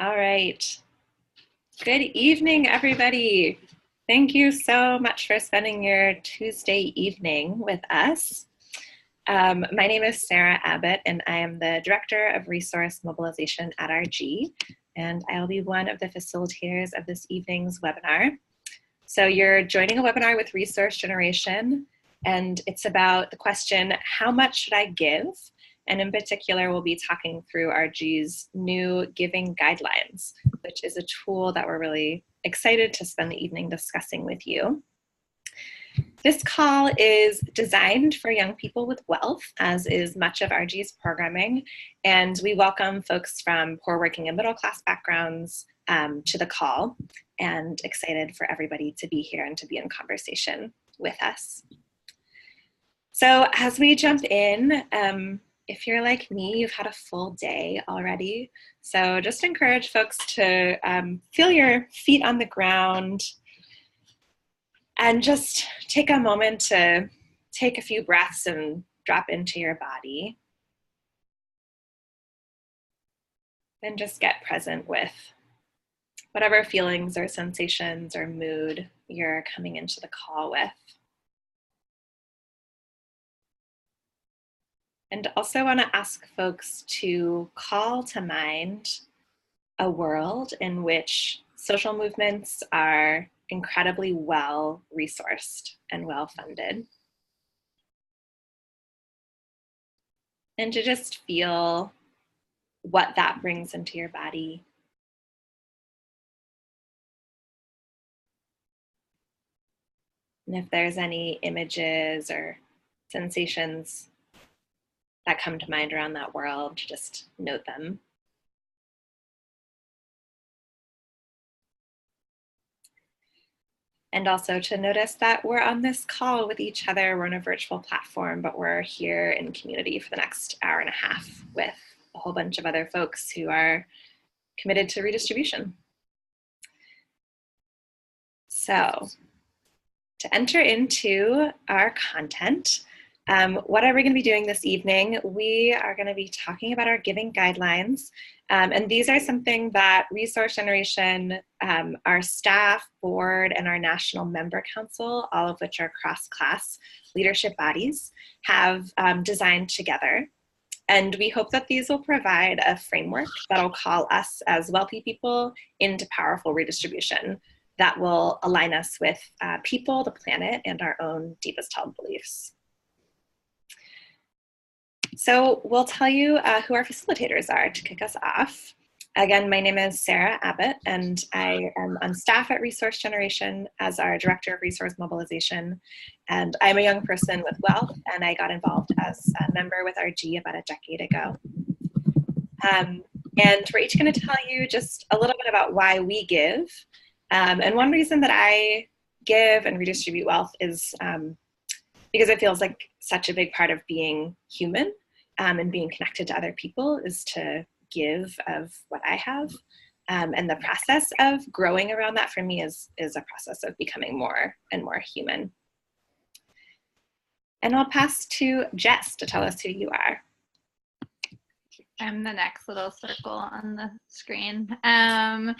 All right. Good evening, everybody. Thank you so much for spending your Tuesday evening with us. My name is Sarah Abbott, and I am the Director of Resource Mobilization at RG, and I'll be one of the facilitators of this evening's webinar. So you're joining a webinar with Resource Generation, and it's about the question, how much should I give? And in particular, we'll be talking through RG's new giving guidelines, which is a tool that we're really excited to spend the evening discussing with you. This call is designed for young people with wealth, as is much of RG's programming, and we welcome folks from poor working and middle class backgrounds to the call, and excited for everybody to be here and to be in conversation with us. So as we jump in, if you're like me, you've had a full day already. So just encourage folks to feel your feet on the ground and just take a moment to take a few breaths and drop into your body. And just get present with whatever feelings or sensations or mood you're coming into the call with. And also want to ask folks to call to mind a world in which social movements are incredibly well resourced and well funded. And to just feel what that brings into your body. And if there's any images or sensations that come to mind around that world, just note them. And also to notice that we're on this call with each other. We're on a virtual platform, but we're here in community for the next hour and a half with a whole bunch of other folks who are committed to redistribution. So to enter into our content, what are we going to be doing this evening? We are going to be talking about our giving guidelines. And these are something that Resource Generation, our staff, board, and our National Member Council, all of which are cross-class leadership bodies, have designed together. And we hope that these will provide a framework that will call us as wealthy people into powerful redistribution that will align us with people, the planet, and our own deepest held beliefs. So we'll tell you who our facilitators are to kick us off. Again, my name is Sarah Abbott, and I am on staff at Resource Generation as our Director of Resource Mobilization. And I'm a young person with wealth, and I got involved as a member with RG about a decade ago. And we're each going to tell you just a little bit about why we give. And one reason that I give and redistribute wealth is because it feels like such a big part of being human and being connected to other people is to give of what I have. And the process of growing around that for me is a process of becoming more and more human. And I'll pass to Jess to tell us who you are. I'm the next little circle on the screen. My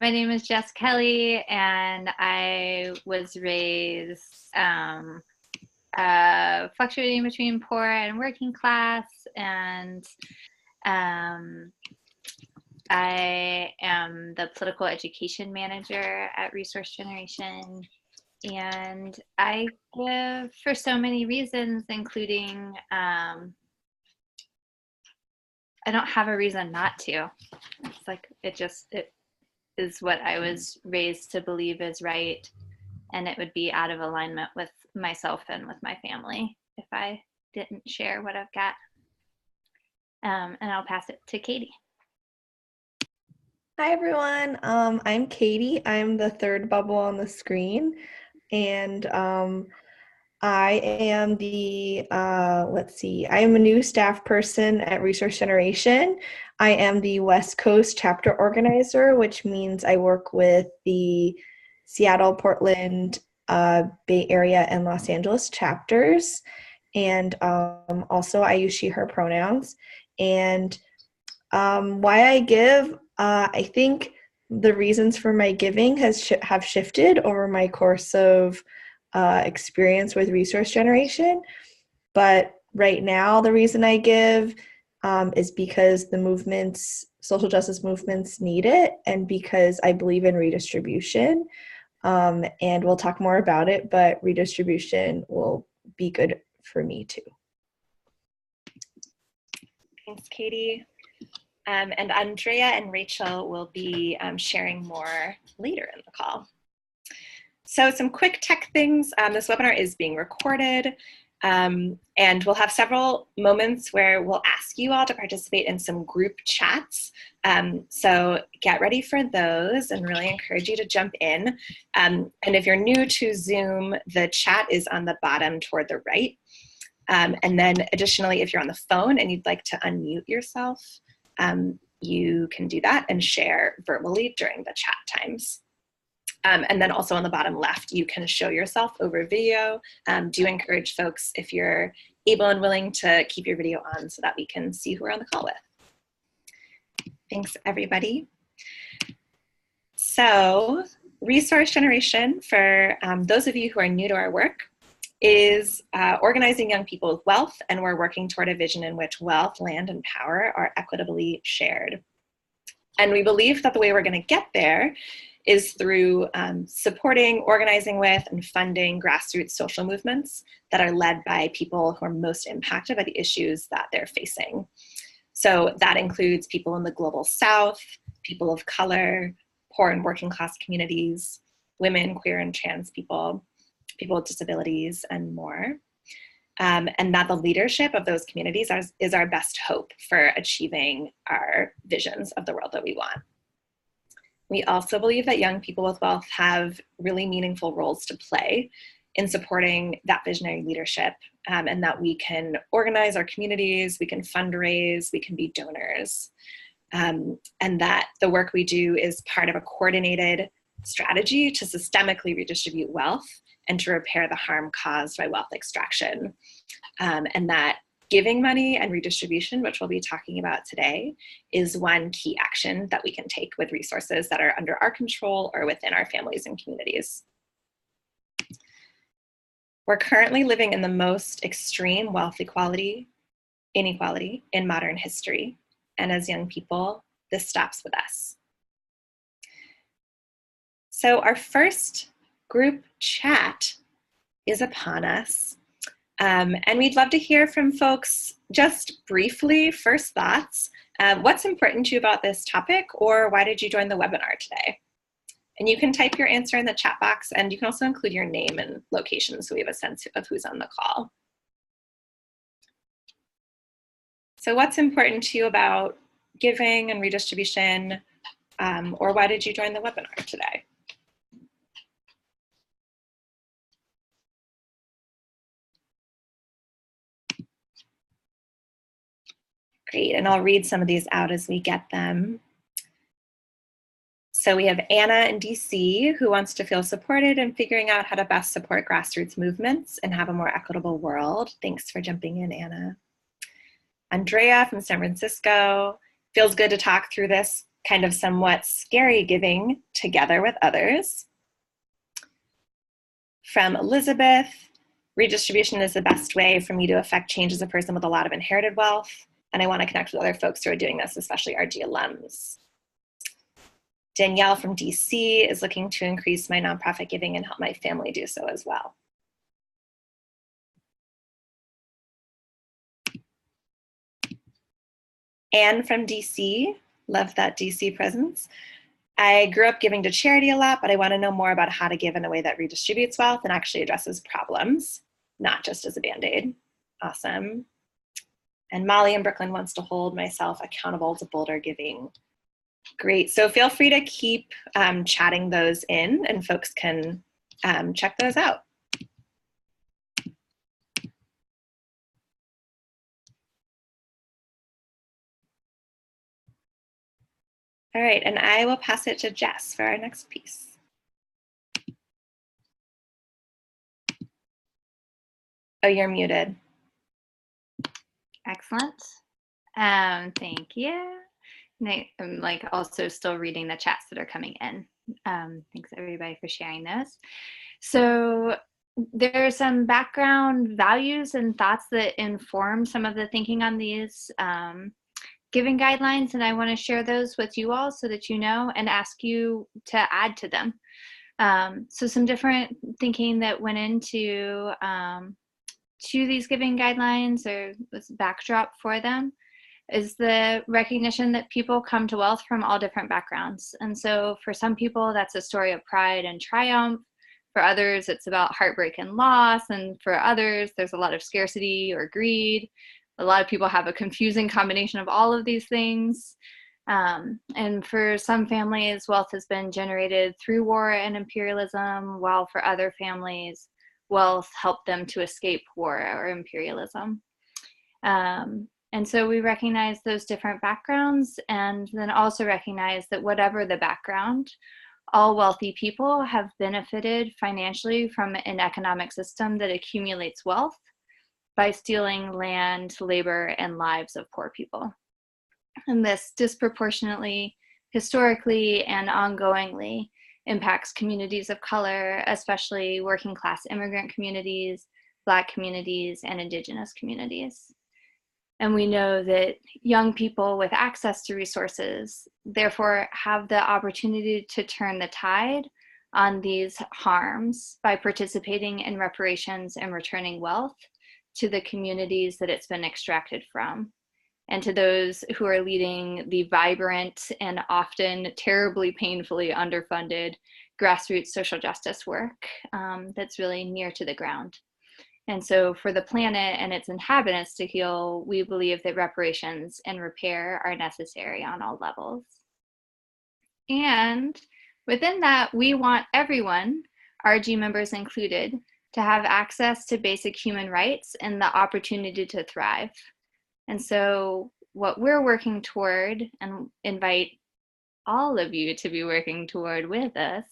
name is Jess Kelly, and I was raised fluctuating between poor and working class, and I am the political education manager at Resource Generation, and I give for so many reasons, including I don't have a reason not to. It's like it is what I was raised to believe is right, and it would be out of alignment with myself and with my family if I didn't share what I've got. And I'll pass it to Katie. Hi everyone, I'm Katie. I'm the third bubble on the screen, and I am the, I am a new staff person at Resource Generation. I am the West Coast chapter organizer, which means I work with the Seattle, Portland, Bay Area, and Los Angeles chapters. And also I use she, her pronouns. And why I give, I think the reasons for my giving have shifted over my course of experience with resource generation. But right now, the reason I give is because the social justice movements need it, and because I believe in redistribution. And we'll talk more about it, but redistribution will be good for me too. Thanks, Katie. And Andrea and Rachel will be sharing more later in the call. So some quick tech things. This webinar is being recorded, and we'll have several moments where we'll ask you all to participate in some group chats. So get ready for those and really encourage you to jump in. And if you're new to Zoom, the chat is on the bottom toward the right. And then additionally, if you're on the phone and you'd like to unmute yourself, you can do that and share verbally during the chat times. And then also on the bottom left, you can show yourself over video. Do encourage folks, if you're able and willing, to keep your video on so that we can see who we're on the call with. Thanks, everybody. So resource generation, for those of you who are new to our work, is organizing young people with wealth, and we're working toward a vision in which wealth, land, and power are equitably shared. And we believe that the way we're going to get there is through supporting, organizing with, and funding grassroots social movements that are led by people who are most impacted by the issues that they're facing. So that includes people in the global South, people of color, poor and working class communities, women, queer and trans people, people with disabilities, and more. And that the leadership of those communities is our best hope for achieving our visions of the world that we want. We also believe that young people with wealth have really meaningful roles to play in supporting that visionary leadership, and that we can organize our communities, we can fundraise, we can be donors, and that the work we do is part of a coordinated strategy to systemically redistribute wealth and to repair the harm caused by wealth extraction. And that giving money and redistribution, which we'll be talking about today, is one key action that we can take with resources that are under our control or within our families and communities. We're currently living in the most extreme wealth inequality in modern history. And as young people, this stops with us. So our first group chat is upon us. And we'd love to hear from folks just briefly, first thoughts. What's important to you about this topic, or why did you join the webinar today? And you can type your answer in the chat box, and you can also include your name and location so we have a sense of who's on the call. So what's important to you about giving and redistribution, or why did you join the webinar today? Great, and I'll read some of these out as we get them. So we have Anna in DC, who wants to feel supported in figuring out how to best support grassroots movements and have a more equitable world. Thanks for jumping in, Anna. Andrea from San Francisco, feels good to talk through this kind of somewhat scary giving together with others. From Elizabeth, redistribution is the best way for me to affect change as a person with a lot of inherited wealth, and I want to connect with other folks who are doing this, especially our alums. Danielle from DC is looking to increase my nonprofit giving and help my family do so as well. Anne from DC, love that DC presence. I grew up giving to charity a lot, but I want to know more about how to give in a way that redistributes wealth and actually addresses problems, not just as a Band-Aid. Awesome. And Molly in Brooklyn wants to hold myself accountable to bolder giving. Great, so feel free to keep chatting those in, and folks can check those out. All right, and I will pass it to Jess for our next piece. Oh, you're muted. Excellent. Thank you. I'm like also still reading the chats that are coming in. Thanks everybody for sharing those. So there are some background values and thoughts that inform some of the thinking on these giving guidelines, and I want to share those with you all so that you know and ask you to add to them. So some different thinking that went into to these giving guidelines, or this backdrop for them, is the recognition that people come to wealth from all different backgrounds. And so for some people, that's a story of pride and triumph. For others, it's about heartbreak and loss. And for others, there's a lot of scarcity or greed. A lot of people have a confusing combination of all of these things. And for some families, wealth has been generated through war and imperialism, while for other families, wealth helped them to escape war or imperialism. And so we recognize those different backgrounds, and then also recognize that whatever the background, all wealthy people have benefited financially from an economic system that accumulates wealth by stealing land, labor, and lives of poor people. And this disproportionately, historically, and ongoingly impacts communities of color, especially working class immigrant communities, Black communities, and Indigenous communities. And we know that young people with access to resources, therefore, have the opportunity to turn the tide on these harms by participating in reparations and returning wealth to the communities that it's been extracted from, and to those who are leading the vibrant and often terribly painfully underfunded grassroots social justice work that's really near to the ground. And so for the planet and its inhabitants to heal, we believe that reparations and repair are necessary on all levels. And within that, we want everyone, RG members included, to have access to basic human rights and the opportunity to thrive. And so what we're working toward, and invite all of you to be working toward with us,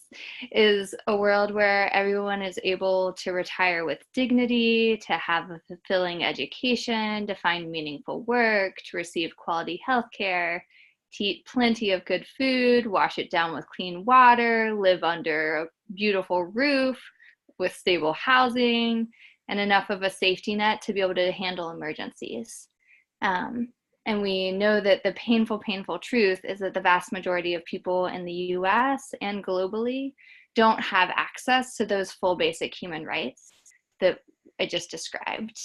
is a world where everyone is able to retire with dignity, to have a fulfilling education, to find meaningful work, to receive quality health care, to eat plenty of good food, wash it down with clean water, live under a beautiful roof with stable housing, and enough of a safety net to be able to handle emergencies. And we know that the painful, painful truth is that the vast majority of people in the US and globally don't have access to those full basic human rights that I just described.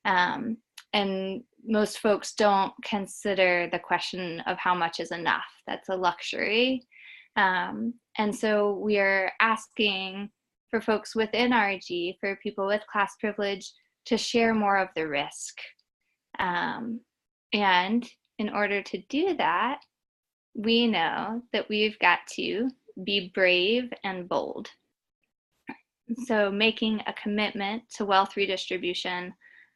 And most folks don't consider the question of how much is enough. That's a luxury. And so we are asking for folks within RG, for people with class privilege, to share more of the risk. And in order to do that, we know that we've got to be brave and bold. So making a commitment to wealth redistribution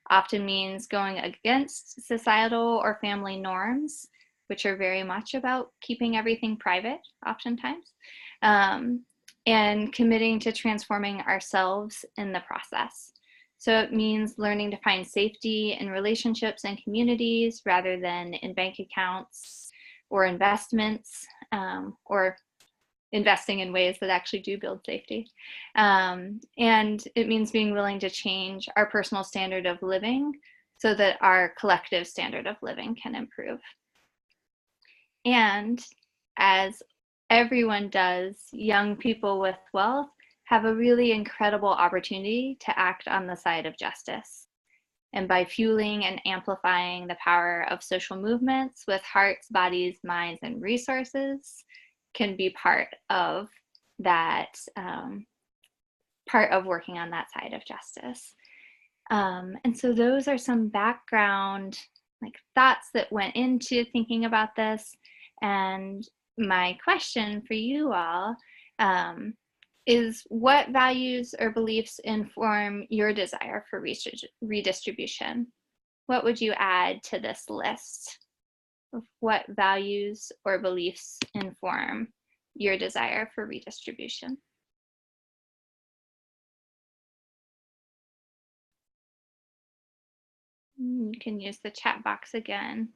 often means going against societal or family norms, which are very much about keeping everything private, oftentimes, and committing to transforming ourselves in the process. So it means learning to find safety in relationships and communities rather than in bank accounts or investments, or investing in ways that actually do build safety. And it means being willing to change our personal standard of living so that our collective standard of living can improve. And as everyone does, young people with wealth have a really incredible opportunity to act on the side of justice. And by fueling and amplifying the power of social movements with hearts, bodies, minds, and resources, can be part of that, part of working on that side of justice. And so those are some background thoughts that went into thinking about this. And my question for you all is, what values or beliefs inform your desire for redistribution? What would you add to this list of what values or beliefs inform your desire for redistribution? You can use the chat box again.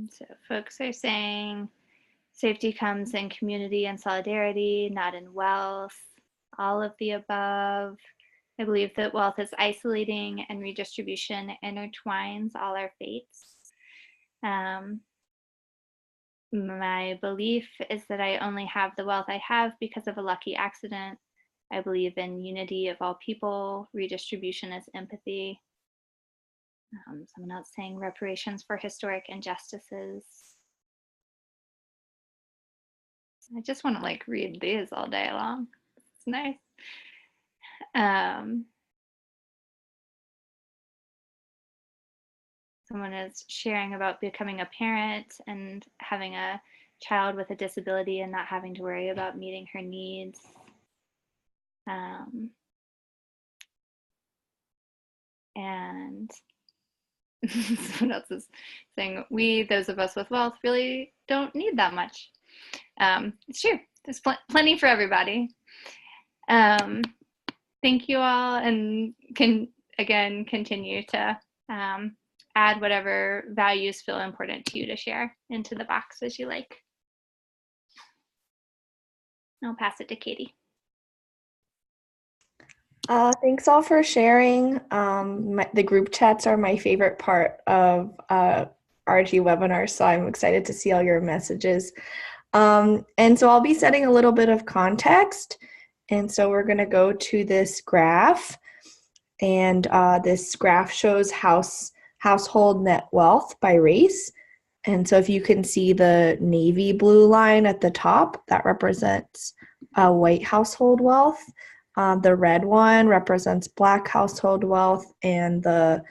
So folks are saying safety comes in community and solidarity, not in wealth, all of the above. I believe that wealth is isolating and redistribution intertwines all our fates. My belief is that I only have the wealth I have because of a lucky accident. I believe in unity of all people. Redistribution is empathy. Someone else saying reparations for historic injustices. I just want to like read these all day long. It's nice. Someone is sharing about becoming a parent and having a child with a disability and not having to worry about meeting her needs. And someone else is saying, we, those of us with wealth, really don't need that much. It's true. There's plenty for everybody. Thank you all, and can again continue to add whatever values feel important to you to share into the box as you like. I'll pass it to Katie. Thanks all for sharing. The group chats are my favorite part of RG webinars, so I'm excited to see all your messages. And so I'll be setting a little bit of context. And so we're going to go to this graph. And this graph shows household net wealth by race. And so if you can see the navy blue line at the top, that represents white household wealth. The red one represents Black household wealth, and the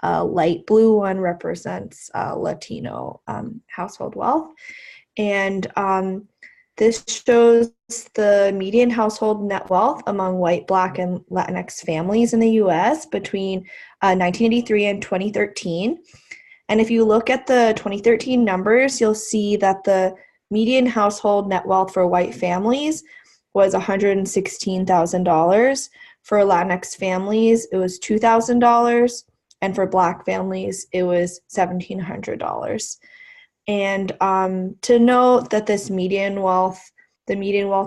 light blue one represents Latino household wealth. And this shows the median household net wealth among white, Black, and Latinx families in the U.S. between 1983 and 2013. And if you look at the 2013 numbers, you'll see that the median household net wealth for white families was $116,000. For Latinx families, it was $2,000. And for Black families, it was $1,700. And to note that this the median wealth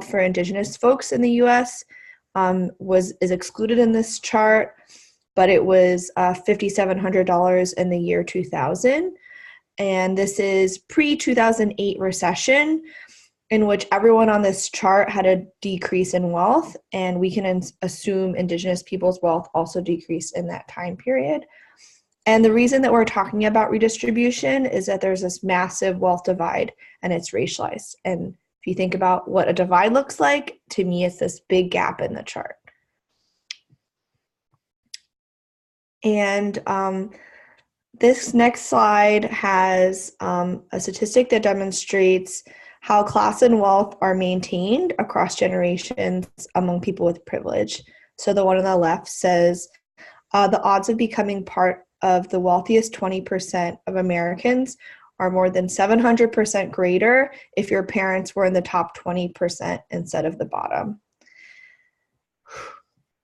for Indigenous folks in the U.S. is excluded in this chart, but it was $5,700 in the year 2000. And this is pre-2008 recession, in which everyone on this chart had a decrease in wealth, and we can assume Indigenous people's wealth also decreased in that time period. And the reason that we're talking about redistribution is that there's this massive wealth divide, and it's racialized. And if you think about what a divide looks like, to me, it's this big gap in the chart. And this next slide has a statistic that demonstrates how class and wealth are maintained across generations among people with privilege. So the one on the left says, the odds of becoming part of the wealthiest 20% of Americans are more than 700% greater if your parents were in the top 20% instead of the bottom.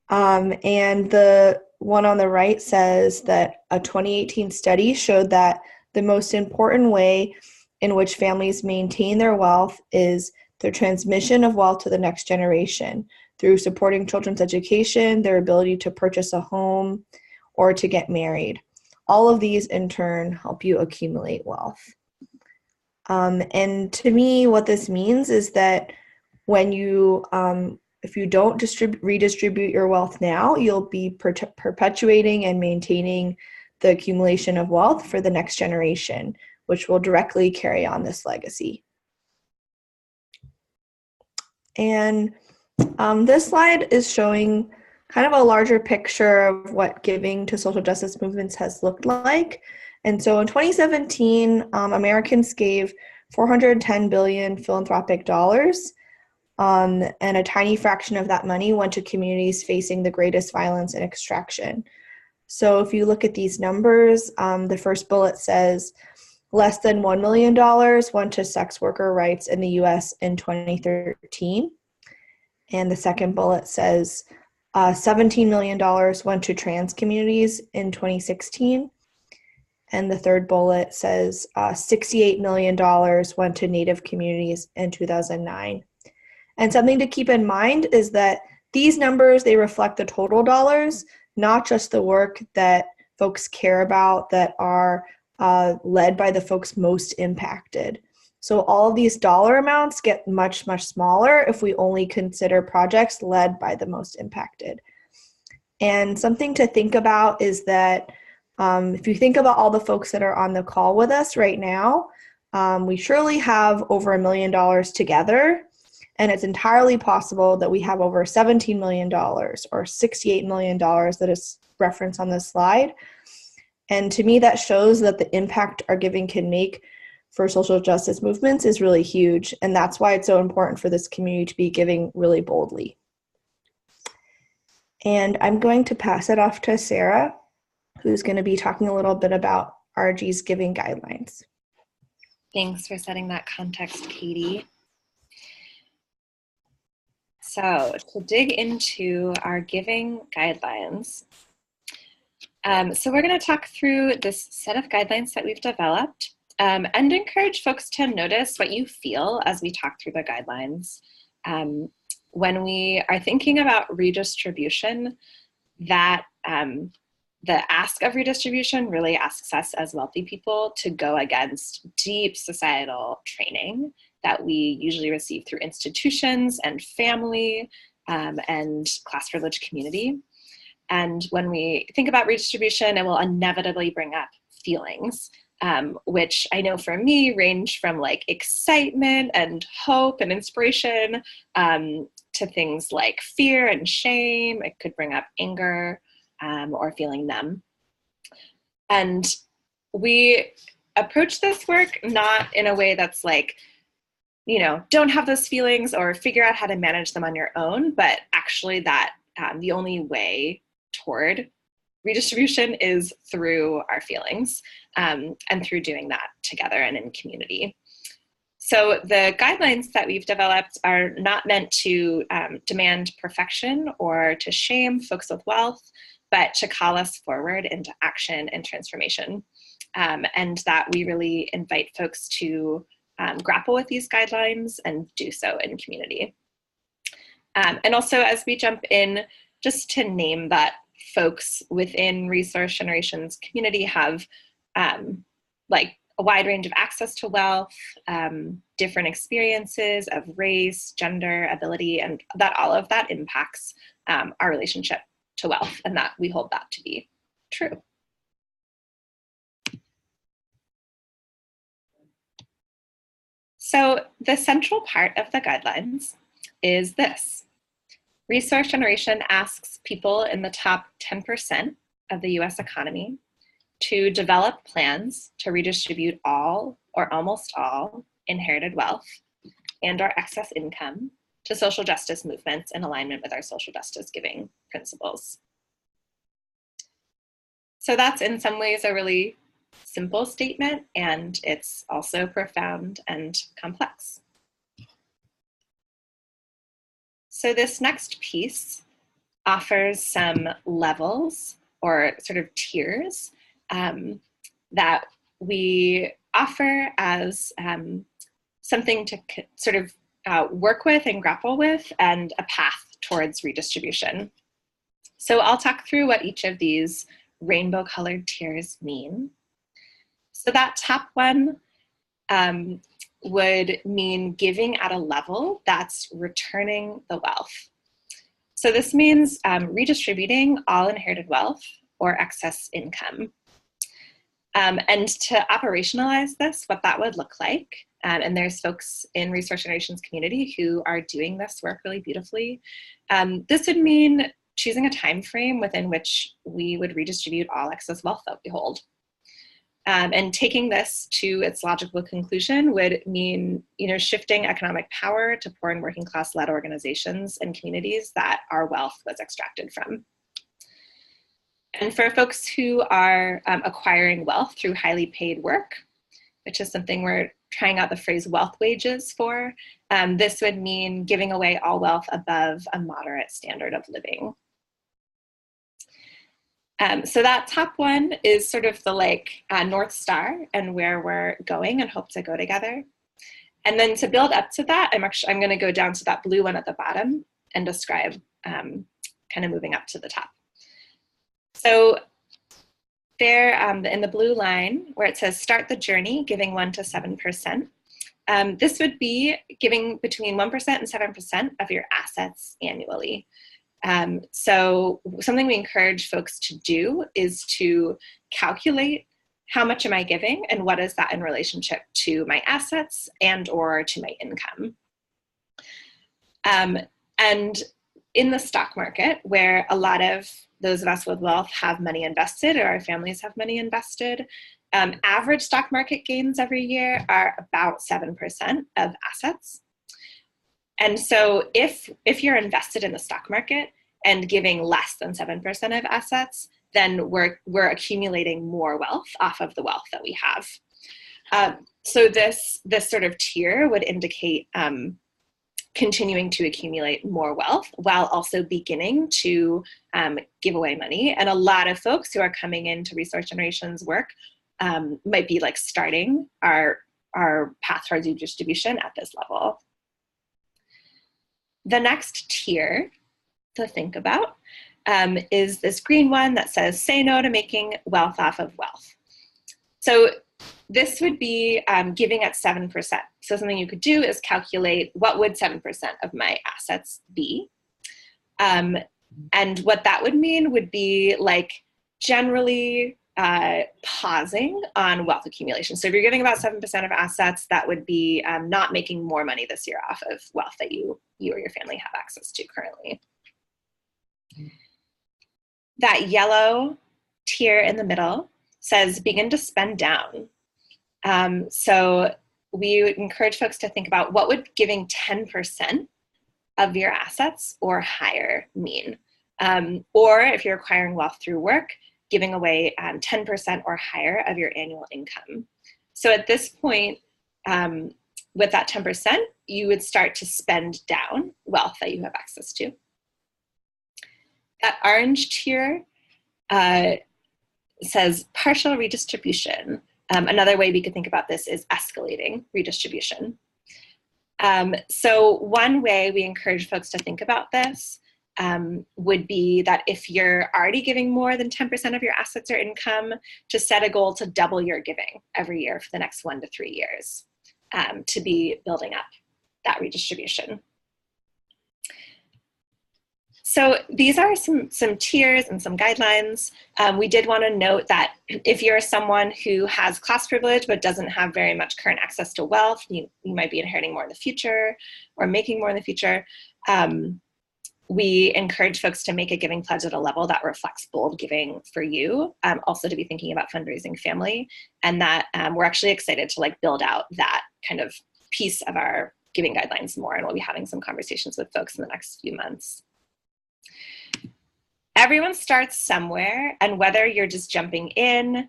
And the one on the right says that a 2018 study showed that the most important way in which families maintain their wealth is the transmission of wealth to the next generation through supporting children's education, their ability to purchase a home, or to get married. All of these, in turn, help you accumulate wealth. And to me, what this means is that when you, if you don't redistribute your wealth now, you'll be perpetuating and maintaining the accumulation of wealth for the next generation, which will directly carry on this legacy. And this slide is showing kind of a larger picture of what giving to social justice movements has looked like. And so in 2017, Americans gave $410 billion philanthropic dollars, and a tiny fraction of that money went to communities facing the greatest violence and extraction. So if you look at these numbers, the first bullet says less than $1 million went to sex worker rights in the US in 2013. And the second bullet says $17 million went to trans communities in 2016. And the third bullet says $68 million went to Native communities in 2009. And something to keep in mind is that these numbers, they reflect the total dollars, not just the work that folks care about that are led by the folks most impacted. So all of these dollar amounts get much, much smaller if we only consider projects led by the most impacted. And something to think about is that if you think about all the folks that are on the call with us right now, we surely have over $1 million together. And it's entirely possible that we have over $17 million or $68 million that is referenced on this slide. And to me, that shows that the impact our giving can make for social justice movements is really huge. And that's why it's so important for this community to be giving really boldly. And I'm going to pass it off to Sarah, who's going to be talking a little bit about RG's giving guidelines. Thanks for setting that context, Katie. So to dig into our giving guidelines, so we're going to talk through this set of guidelines that we've developed and encourage folks to notice what you feel as we talk through the guidelines. When we are thinking about redistribution, that the ask of redistribution really asks us as wealthy people to go against deep societal training that we usually receive through institutions and family and class privileged community. And when we think about redistribution, it will inevitably bring up feelings, which I know for me range from like excitement and hope and inspiration to things like fear and shame. It could bring up anger or feeling numb. And we approach this work not in a way that's like, you know, don't have those feelings or figure out how to manage them on your own, but actually that the only way toward redistribution is through our feelings and through doing that together and in community. So the guidelines that we've developed are not meant to demand perfection or to shame folks with wealth, but to call us forward into action and transformation. And that we really invite folks to grapple with these guidelines and do so in community. And also as we jump in, just to name that folks within Resource Generations community have like a wide range of access to wealth, different experiences of race, gender, ability, and that all of that impacts our relationship to wealth, and that we hold that to be true. So the central part of the guidelines is this. Resource Generation asks people in the top 10% of the US economy to develop plans to redistribute all or almost all inherited wealth and our excess income to social justice movements in alignment with our social justice giving principles. So that's in some ways a really simple statement, and it's also profound and complex. So this next piece offers some levels or sort of tiers that we offer as something to sort of work with and grapple with, and a path towards redistribution. So I'll talk through what each of these rainbow colored tiers mean. So that top one would mean giving at a level that's returning the wealth. So this means redistributing all inherited wealth or excess income. And to operationalize this, what that would look like, and there's folks in Resource Generations community who are doing this work really beautifully. This would mean choosing a time frame within which we would redistribute all excess wealth that we hold. And taking this to its logical conclusion would mean, shifting economic power to poor and working class led organizations and communities that our wealth was extracted from. And for folks who are acquiring wealth through highly paid work, which is something we're trying out the phrase wealth wages for, this would mean giving away all wealth above a moderate standard of living. So that top one is sort of the like North Star and where we're going and hope to go together. And then to build up to that, I'm going to go down to that blue one at the bottom and describe kind of moving up to the top. So there in the blue line where it says start the journey, giving 1 to 7%. This would be giving between 1% and 7% of your assets annually. So something we encourage folks to do is to calculate how much am I giving and what is that in relationship to my assets and or to my income. And in the stock market, where a lot of those of us with wealth have money invested or our families have money invested, average stock market gains every year are about 7% of assets. And so if you're invested in the stock market and giving less than 7% of assets, then we're accumulating more wealth off of the wealth that we have. So this sort of tier would indicate continuing to accumulate more wealth while also beginning to give away money. And a lot of folks who are coming into Resource Generation's work might be like starting our path towards redistribution at this level. The next tier to think about is this green one that says say no to making wealth off of wealth. So this would be giving at 7%. So something you could do is calculate what would 7% of my assets be. And what that would mean would be like generally pausing on wealth accumulation. So if you're giving about 7% of assets, that would be not making more money this year off of wealth that you or your family have access to currently. That yellow tier in the middle says begin to spend down. So we would encourage folks to think about what would giving 10% of your assets or higher mean. Or if you're acquiring wealth through work, giving away 10% or higher of your annual income. So at this point, with that 10%, you would start to spend down wealth that you have access to. That orange tier says partial redistribution. Another way we could think about this is escalating redistribution. So one way we encourage folks to think about this would be that if you're already giving more than 10% of your assets or income, to set a goal to double your giving every year for the next 1 to 3 years to be building up that redistribution. So these are some tiers and some guidelines. We did want to note that if you're someone who has class privilege but doesn't have very much current access to wealth, you might be inheriting more in the future or making more in the future. We encourage folks to make a giving pledge at a level that reflects bold giving for you, also to be thinking about fundraising family, and that we're actually excited to like build out that kind of piece of our giving guidelines more, and we'll be having some conversations with folks in the next few months. Everyone starts somewhere, and whether you're just jumping in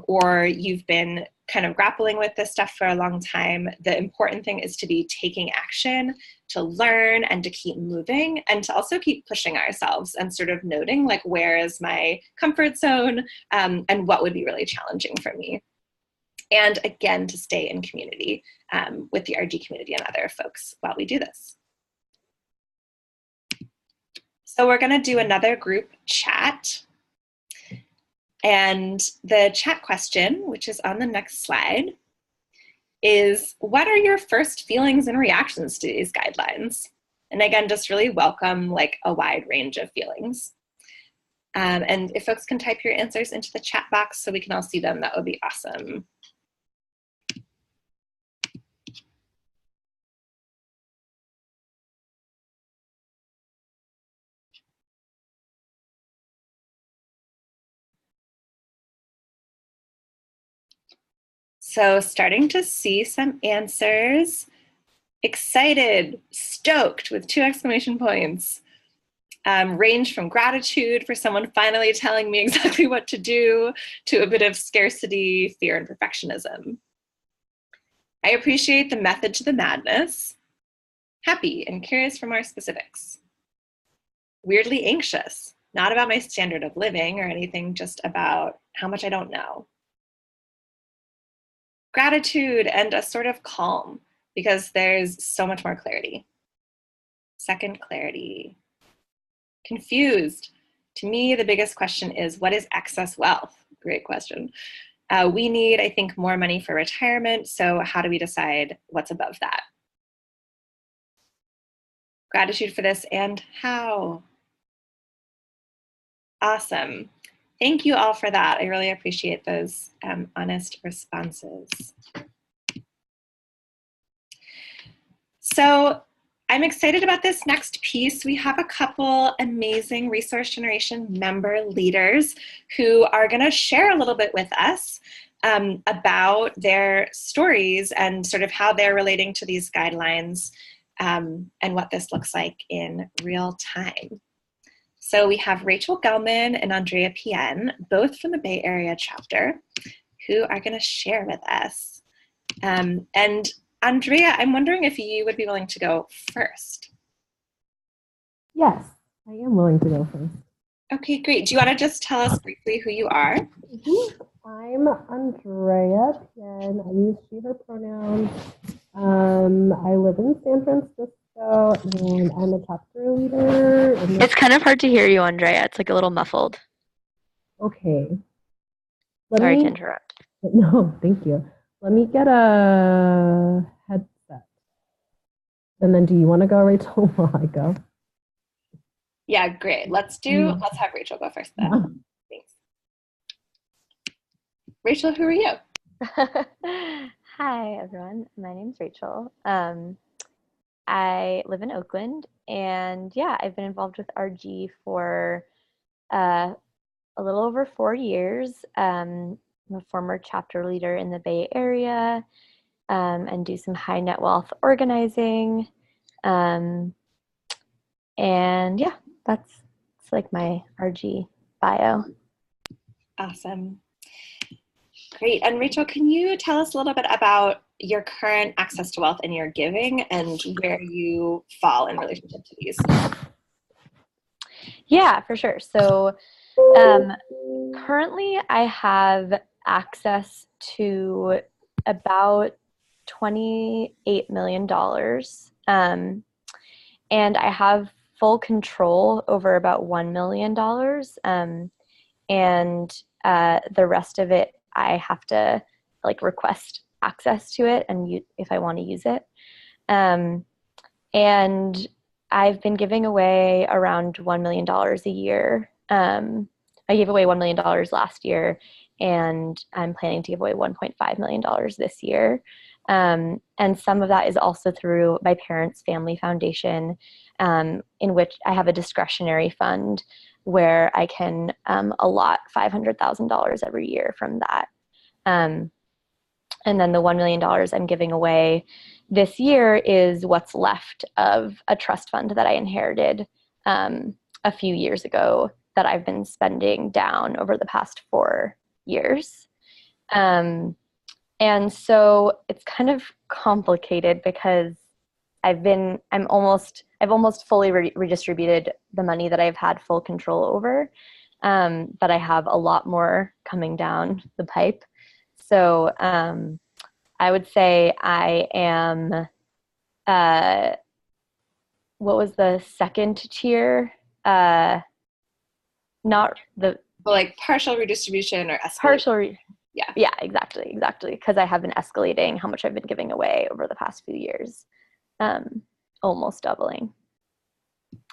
or you've been kind of grappling with this stuff for a long time, the important thing is to be taking action, to learn and to keep moving, and to also keep pushing ourselves and sort of noting like, where is my comfort zone and what would be really challenging for me. And again, to stay in community with the RG community and other folks while we do this. So we're going to do another group chat. And the chat question, which is on the next slide, is what are your first feelings and reactions to these guidelines? And again, just really welcome like a wide range of feelings. And if folks can type your answers into the chat box so we can all see them, that would be awesome. So starting to see some answers. Excited, stoked with 2 exclamation points. Range from gratitude for someone finally telling me exactly what to do to a bit of scarcity, fear, and perfectionism. I appreciate the method to the madness. Happy and curious for more specifics. Weirdly anxious. not about my standard of living or anything, just about how much I don't know. Gratitude and a sort of calm, because there's so much more clarity. Second, clarity. Confused. To me, the biggest question is, what is excess wealth? Great question. We need, I think, more money for retirement. So how do we decide what's above that? Gratitude for this and how. Awesome. Thank you all for that. I really appreciate those honest responses. So I'm excited about this next piece. We have a couple amazing Resource Generation member leaders who are going to share a little bit with us about their stories and sort of how they're relating to these guidelines and what this looks like in real time. So we have Rachel Gelman and Andrea Pien, both from the Bay Area chapter, who are going to share with us. And Andrea, I'm wondering if you would be willing to go first. Yes, I am willing to go first. Okay, great. Do you want to just tell us briefly who you are? I'm Andrea Pien. I use she, her pronouns. I live in San Francisco and I'm a chapter leader. It's kind of hard to hear you, Andrea. It's like a little muffled. Okay. Sorry to interrupt. No, thank you. Let me get a headset. And then do you want to go, Rachel, while I go? Yeah, great. Let's have Rachel go first then. Yeah. Thanks. Rachel, who are you? Hi, everyone. My name's Rachel. I live in Oakland, and yeah, I've been involved with RG for a little over 4 years. I'm a former chapter leader in the Bay Area and do some high net wealth organizing. And yeah, that's like my RG bio. Awesome. Great. And Rachel, can you tell us a little bit about your current access to wealth and your giving and where you fall in relationship to these? Yeah, for sure. So currently I have access to about $28 million. And I have full control over about $1 million. And the rest of it, I have to like request access to it and if I want to use it. And I've been giving away around $1 million a year. I gave away $1 million last year, and I'm planning to give away $1.5 million this year. And some of that is also through my parents' family foundation, in which I have a discretionary fund where I can allot $500,000 every year from that. And then the $1 million I'm giving away this year is what's left of a trust fund that I inherited a few years ago that I've been spending down over the past 4 years. And so it's kind of complicated because I've almost fully redistributed the money that I've had full control over, but I have a lot more coming down the pipe. So I would say I am, what was the second tier? Not the... Well, like partial redistribution or escalation. Partial, yeah, exactly. Because I have been escalating how much I've been giving away over the past few years, almost doubling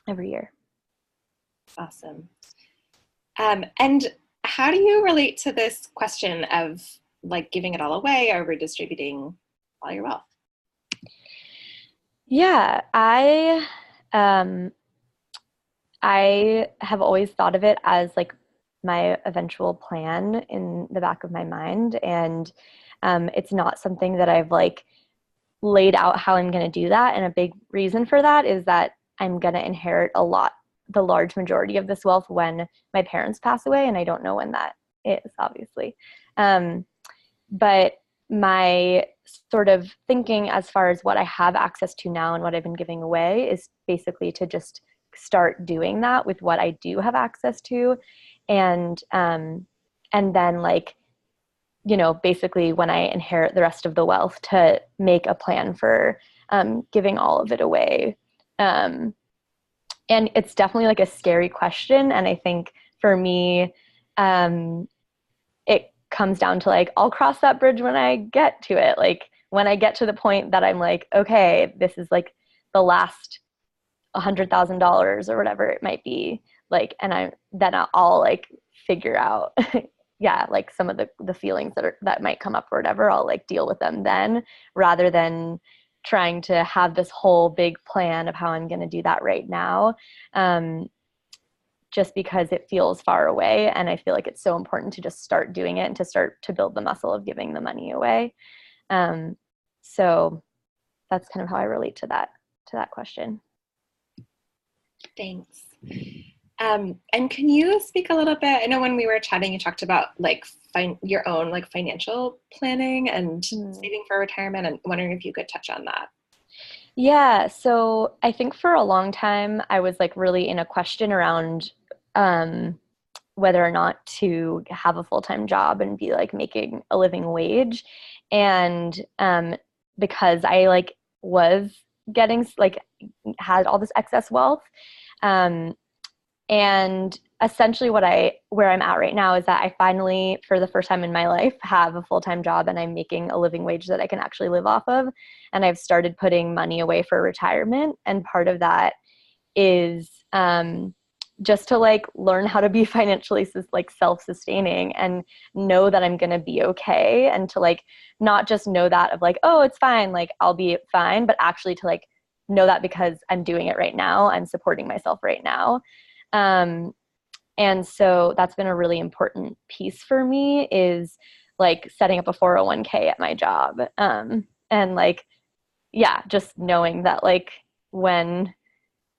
every year. Awesome. And how do you relate to this question of like giving it all away or redistributing all your wealth? Yeah, I have always thought of it as like my eventual plan in the back of my mind, and it's not something that I've like laid out how I'm going to do that. And a big reason for that is that I'm going to inherit the large majority of this wealth when my parents pass away, and I don't know when that is, obviously. But my sort of thinking as far as what I have access to now and what I've been giving away is basically to just start doing that with what I do have access to. And then like, you know, basically when I inherit the rest of the wealth, to make a plan for giving all of it away. And it's definitely like a scary question. And I think for me, it comes down to like, I'll cross that bridge when I get to it. Like when I get to the point that I'm like, okay, this is like the last $100,000 or whatever it might be. Like, and I'll like figure out, yeah, like some of the feelings that might come up or whatever, I'll like deal with them then, rather than trying to have this whole big plan of how I'm going to do that right now. Just because it feels far away. And I feel like it's so important to just start doing it and to start to build the muscle of giving the money away. So that's kind of how I relate to that question. Thanks. And can you speak a little bit, I know when we were chatting, you talked about like your own like financial planning and saving for retirement, and wondering if you could touch on that. Yeah. So I think for a long time, I was like really in a question around whether or not to have a full-time job and be like making a living wage. And because I like was getting like had all this excess wealth, and essentially where I'm at right now is that I finally, for the first time in my life, have a full-time job and I'm making a living wage that I can actually live off of. And I've started putting money away for retirement. And part of that is just to like learn how to be financially like self-sustaining and know that I'm going to be okay. And to like, not just know that of like, oh, it's fine, like I'll be fine, but actually to like know that because I'm doing it right now, I'm supporting myself right now. And so that's been a really important piece for me, is like setting up a 401k at my job. And like, yeah, just knowing that like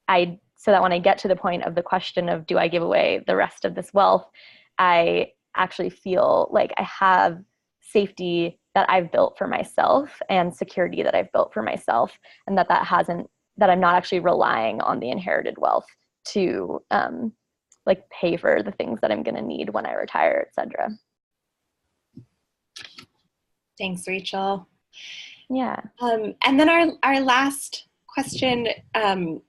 so that when I get to the point of the question of, do I give away the rest of this wealth, I actually feel like I have safety that I've built for myself and security that I've built for myself, and that I'm not actually relying on the inherited wealth to like pay for the things that I'm going to need when I retire, etc. Thanks, Rachel. Yeah. And then our last question, so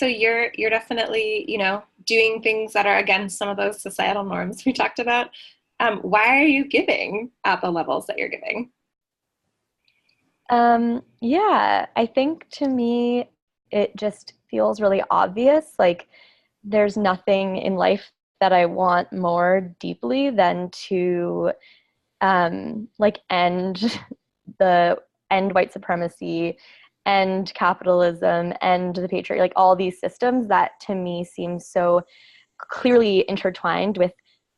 you're definitely, you know, doing things that are against some of those societal norms we talked about. Why are you giving at the levels that you're giving? Yeah, I think to me, it just feels really obvious. Like there's nothing in life that I want more deeply than to like end white supremacy, end capitalism, end the patriarchy, like all these systems that to me seem so clearly intertwined with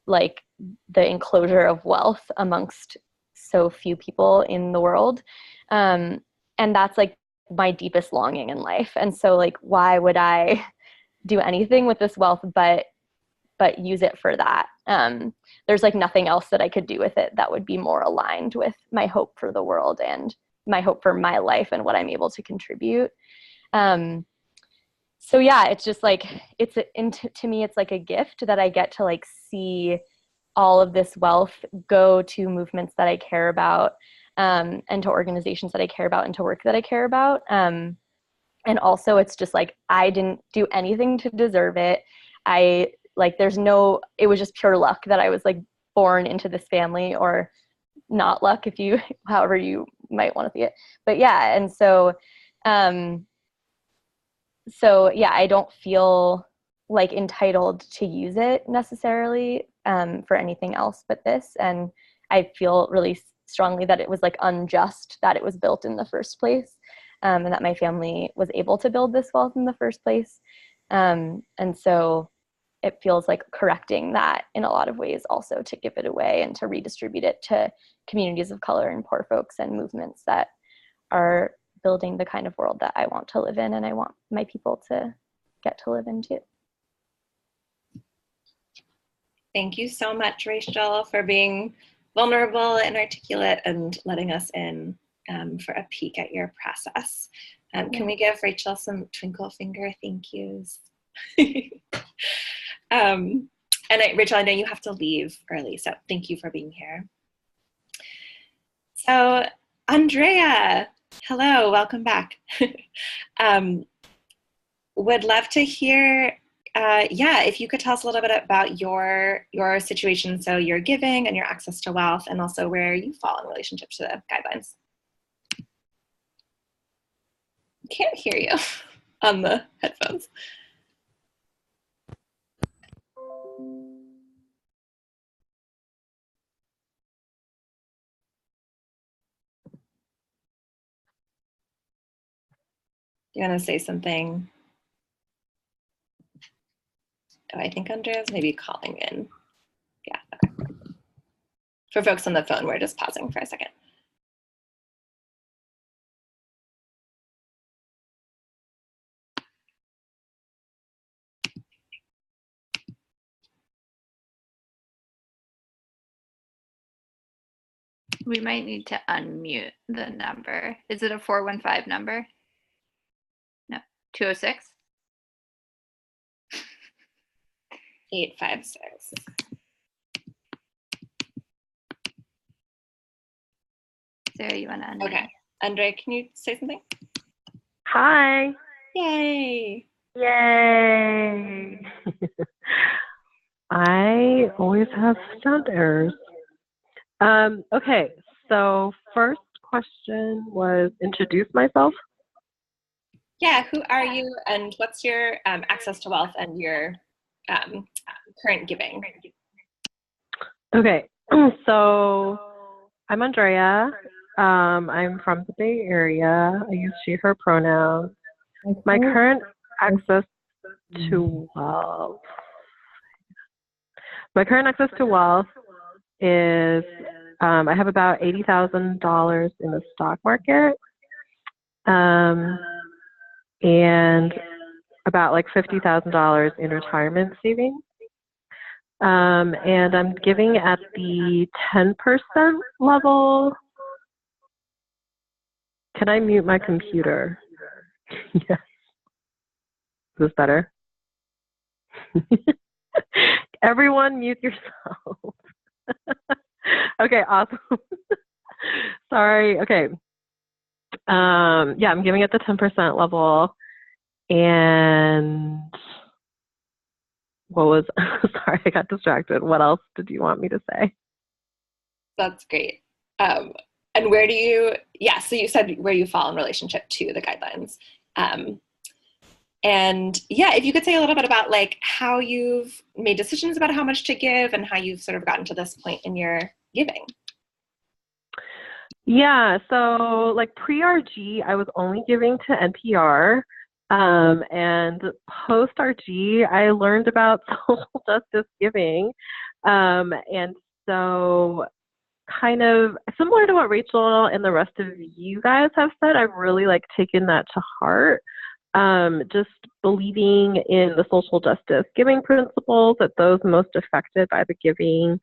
like the enclosure of wealth amongst so few people in the world. And that's like my deepest longing in life. And so like, why would I do anything with this wealth but use it for that? There's like nothing else that I could do with it that would be more aligned with my hope for the world and my hope for my life and what I'm able to contribute. So yeah, it's just like, to me, it's like a gift that I get to like see all of this wealth go to movements that I care about, and to organizations that I care about, and to work that I care about. And also it's just like, I didn't do anything to deserve it. It was just pure luck that I was like born into this family, or not luck, however you might want to see it. But yeah. And so yeah, I don't feel like entitled to use it necessarily for anything else but this. And I feel really strongly that it was like unjust that it was built in the first place, and that my family was able to build this wealth in the first place. And so it feels like correcting that in a lot of ways, also to give it away and to redistribute it to communities of color and poor folks and movements that are building the kind of world that I want to live in and I want my people to get to live in too. Thank you so much, Rachel, for being vulnerable and articulate and letting us in for a peek at your process. Can we give Rachel some twinkle finger thank yous? Rachel, I know you have to leave early, so thank you for being here. So, Andrea, hello, welcome back. Would love to hear, if you could tell us a little bit about your situation, so your giving and your access to wealth, and also where you fall in relationship to the guidelines. Can't hear you on the headphones. Do you want to say something? Oh, I think Andrea's maybe calling in. Yeah, okay. For folks on the phone, we're just pausing for a second. We might need to unmute the number. Is it a 415 number? No, 206? 856. Sarah, you want to unmute? Okay. Andrea, can you say something? Hi. Yay. Yay. I always have sound errors. Okay, so first question was introduce myself. Yeah, who are you and what's your access to wealth and your current giving? Okay, so I'm Andrea. I'm from the Bay Area. I use she, her pronouns. My current access to wealth. My current access to wealth is I have about $80,000 in the stock market, and about like $50,000 in retirement savings. And I'm giving at the 10% level. Can I mute my computer? Yes. Is this better? Everyone mute yourself. Okay, awesome. Sorry. Okay. Yeah, I'm giving it the 10% level. And what was, sorry, I got distracted. What else did you want me to say? That's great. And where do you, so you said where you fall in relationship to the guidelines. And yeah, if you could say a little bit about like how you've made decisions about how much to give and how you've sort of gotten to this point in your giving. Yeah, so like pre-RG, I was only giving to NPR. And post-RG, I learned about social justice giving. And so kind of similar to what Rachel and the rest of you guys have said, I've really like taken that to heart. Just believing in the social justice giving principles, that those most affected by the giving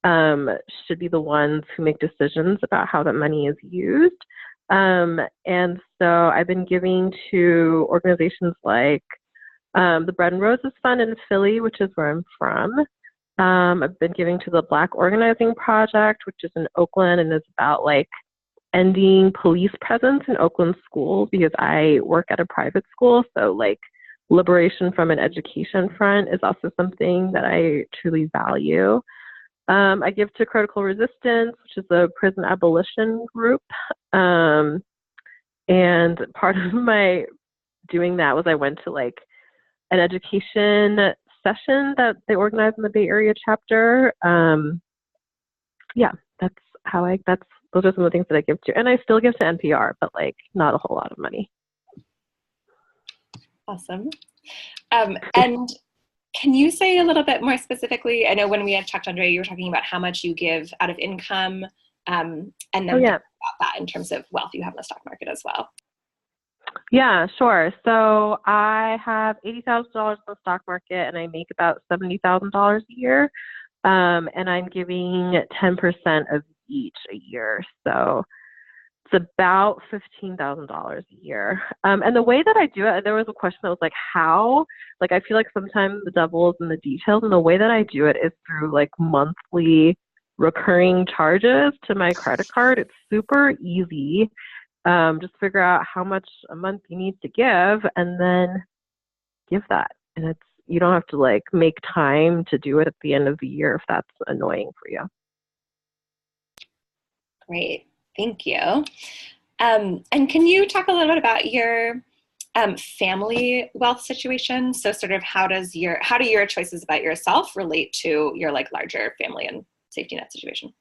should be the ones who make decisions about how the money is used. And so I've been giving to organizations like the Bread and Roses Fund in Philly, which is where I'm from. I've been giving to the Black Organizing Project, which is in Oakland and is about like ending police presence in Oakland schools, because I work at a private school. So like liberation from an education front is also something that I truly value. I give to Critical Resistance, which is a prison abolition group. And part of my doing that was I went to like an education session that they organized in the Bay Area chapter. Yeah, that's how those are some of the things that I give to. And I still give to NPR, but like not a whole lot of money. Awesome. And can you say a little bit more specifically, I know when we had talked, Andrea, you were talking about how much you give out of income, and then about that in terms of wealth you have in the stock market as well. Yeah, sure. So I have $80,000 in the stock market and I make about $70,000 a year. And I'm giving 10% of each a year. So It's about $15,000 a year. And the way that I do it, there was a question that was like, how? Like, I feel like sometimes the devil is in the details, and the way that I do it is through like monthly recurring charges to my credit card. It's super easy. Just figure out how much a month you need to give, and then give that. And you don't have to like make time to do it at the end of the year if that's annoying for you. Great, thank you. And can you talk a little bit about your family wealth situation? So sort of how do your choices about yourself relate to your like larger family and safety net situation?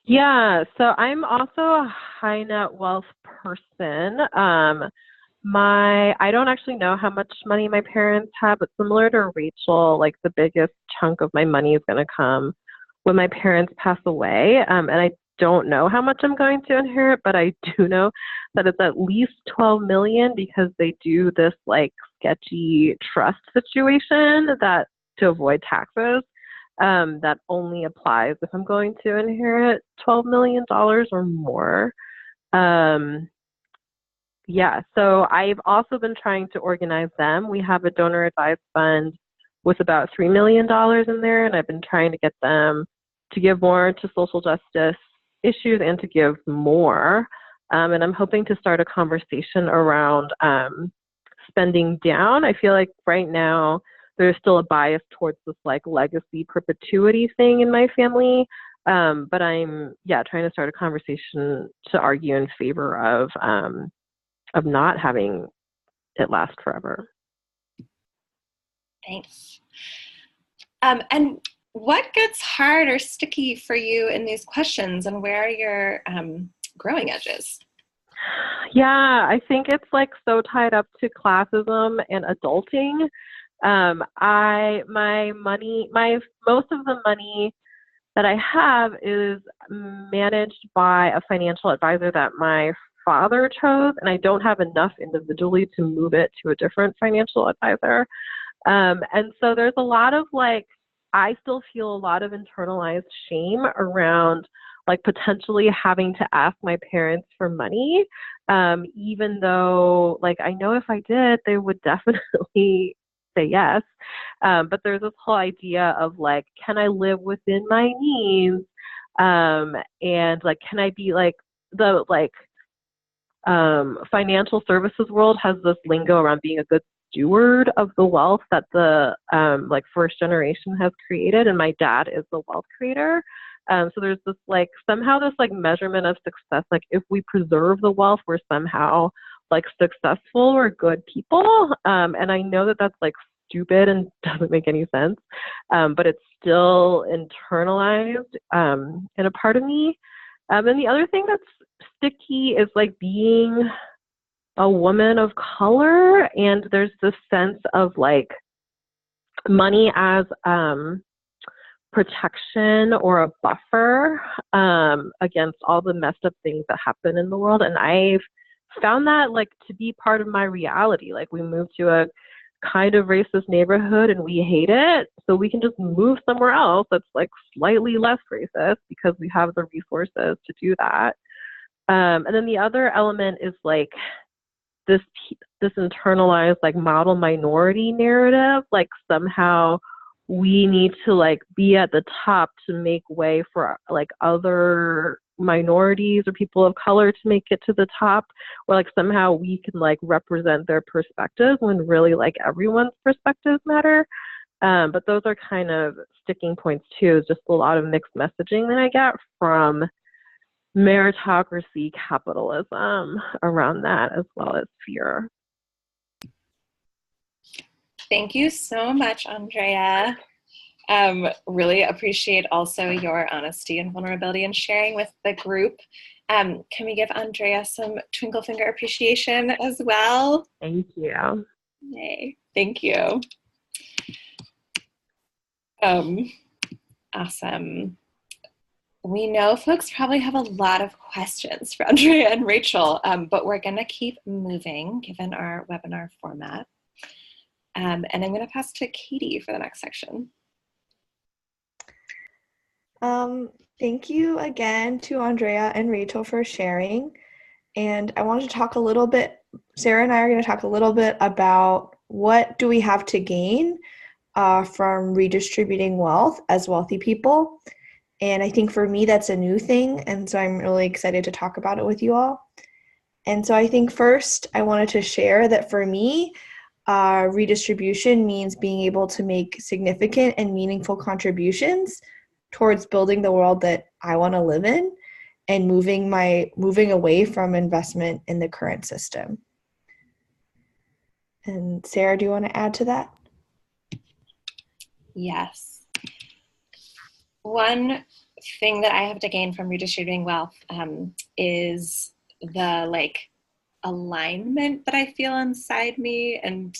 Yeah, so I'm also a high net wealth person. I don't actually know how much money my parents have, but similar to Rachel, like the biggest chunk of my money is going to come when my parents pass away. And I don't know how much I'm going to inherit, but I do know that it's at least 12 million because they do this like sketchy trust situation that to avoid taxes. That only applies if I'm going to inherit $12 million or more. Yeah, so I've also been trying to organize them. We have a donor advised fund with about $3 million in there, and I've been trying to get them to give more to social justice issues and to give more. And I'm hoping to start a conversation around spending down. I feel like right now there's still a bias towards this like legacy perpetuity thing in my family. But I'm trying to start a conversation to argue in favor of not having it last forever. Thanks. And what gets hard or sticky for you in these questions, and where are your growing edges? Yeah, I think it's like so tied up to classism and adulting. Most of the money that I have is managed by a financial advisor that my father chose, and I don't have enough individually to move it to a different financial advisor. And so there's a lot of like, I still feel a lot of internalized shame around like potentially having to ask my parents for money, even though like I know if I did, they would definitely say yes. But there's this whole idea of like, can I live within my means? And like, can I be like the like financial services world has this lingo around being a good steward of the wealth that the like first generation has created, and my dad is the wealth creator. So there's this like somehow this like measurement of success, like if we preserve the wealth, we're somehow like successful or good people. And I know that that's like stupid and doesn't make any sense, but it's still internalized in a part of me. And the other thing that's sticky is like being a woman of color, and there's this sense of like money as protection or a buffer against all the messed up things that happen in the world. And I've found that like to be part of my reality. Like we moved to a kind of racist neighborhood and we hate it, so we can just move somewhere else that's like slightly less racist because we have the resources to do that. And then the other element is like this internalized like model minority narrative, like somehow we need to like be at the top to make way for like other minorities or people of color to make it to the top, or like somehow we can like represent their perspectives when really like everyone's perspectives matter. But those are kind of sticking points too, just a lot of mixed messaging that I get from meritocracy capitalism around that, as well as fear. Thank you so much, Andrea. Really appreciate also your honesty and vulnerability and sharing with the group. Can we give Andrea some twinkle finger appreciation as well? Thank you. Yay, thank you. Awesome. We know folks probably have a lot of questions for Andrea and Rachel, but we're gonna keep moving given our webinar format. And I'm gonna pass to Katie for the next section. Thank you again to Andrea and Rachel for sharing. And I wanted to talk a little bit, Sarah and I are going to talk a little bit about what do we have to gain from redistributing wealth as wealthy people. And I think for me, that's a new thing. And so I'm really excited to talk about it with you all. And so I think first I wanted to share that for me, redistribution means being able to make significant and meaningful contributions towards building the world that I want to live in and moving away from investment in the current system. And Sarah, do you want to add to that? Yes. One thing that I have to gain from redistributing wealth is the alignment that I feel inside me, and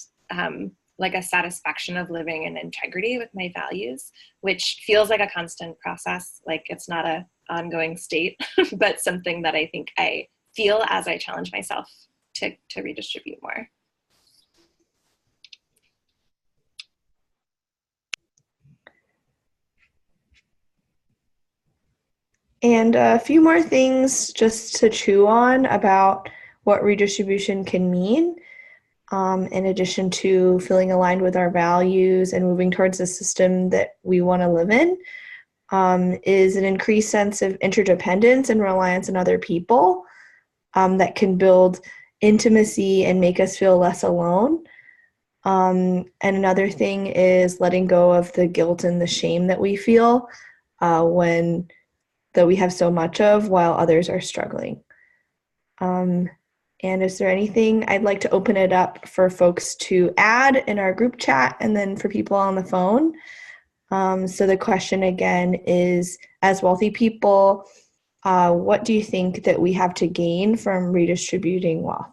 a satisfaction of living in integrity with my values, which feels like a constant process. Like it's not an ongoing state, but something that I think I feel as I challenge myself to redistribute more. And a few more things just to chew on about what redistribution can mean. In addition to feeling aligned with our values and moving towards a system that we want to live in, is an increased sense of interdependence and reliance on other people that can build intimacy and make us feel less alone. And another thing is letting go of the guilt and the shame that we feel that we have so much of while others are struggling. And is there anything I'd like to open it up for folks to add in our group chat and then for people on the phone? So the question again is, as wealthy people, what do you think that we have to gain from redistributing wealth?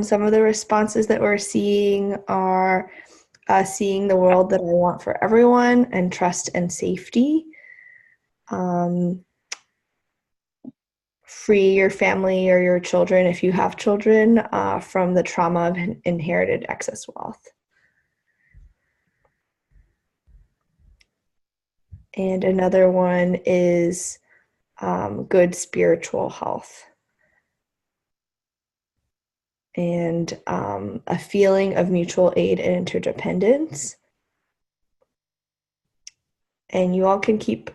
Some of the responses that we're seeing are seeing the world that I want for everyone and trust and safety. Free your family or your children, if you have children, from the trauma of inherited excess wealth. And another one is good spiritual health. And a feeling of mutual aid and interdependence. And you all can keep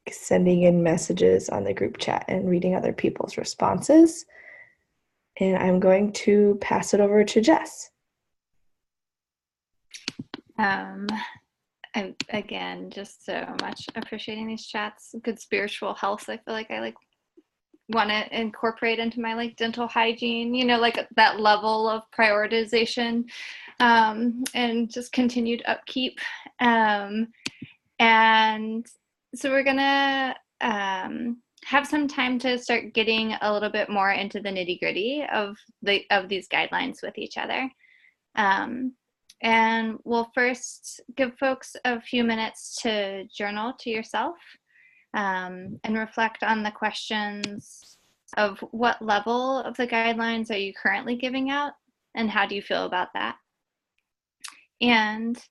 sending in messages on the group chat and reading other people's responses. And I'm going to pass it over to Jess. I'm, again, just so much appreciating these chats. Good spiritual health. I feel like I want to incorporate into my dental hygiene, that level of prioritization, and just continued upkeep. And so we're gonna have some time to start getting a little bit more into the nitty-gritty of these guidelines with each other. And we'll first give folks a few minutes to journal to yourself and reflect on the questions of what level of the guidelines are you currently giving out and how do you feel about that? And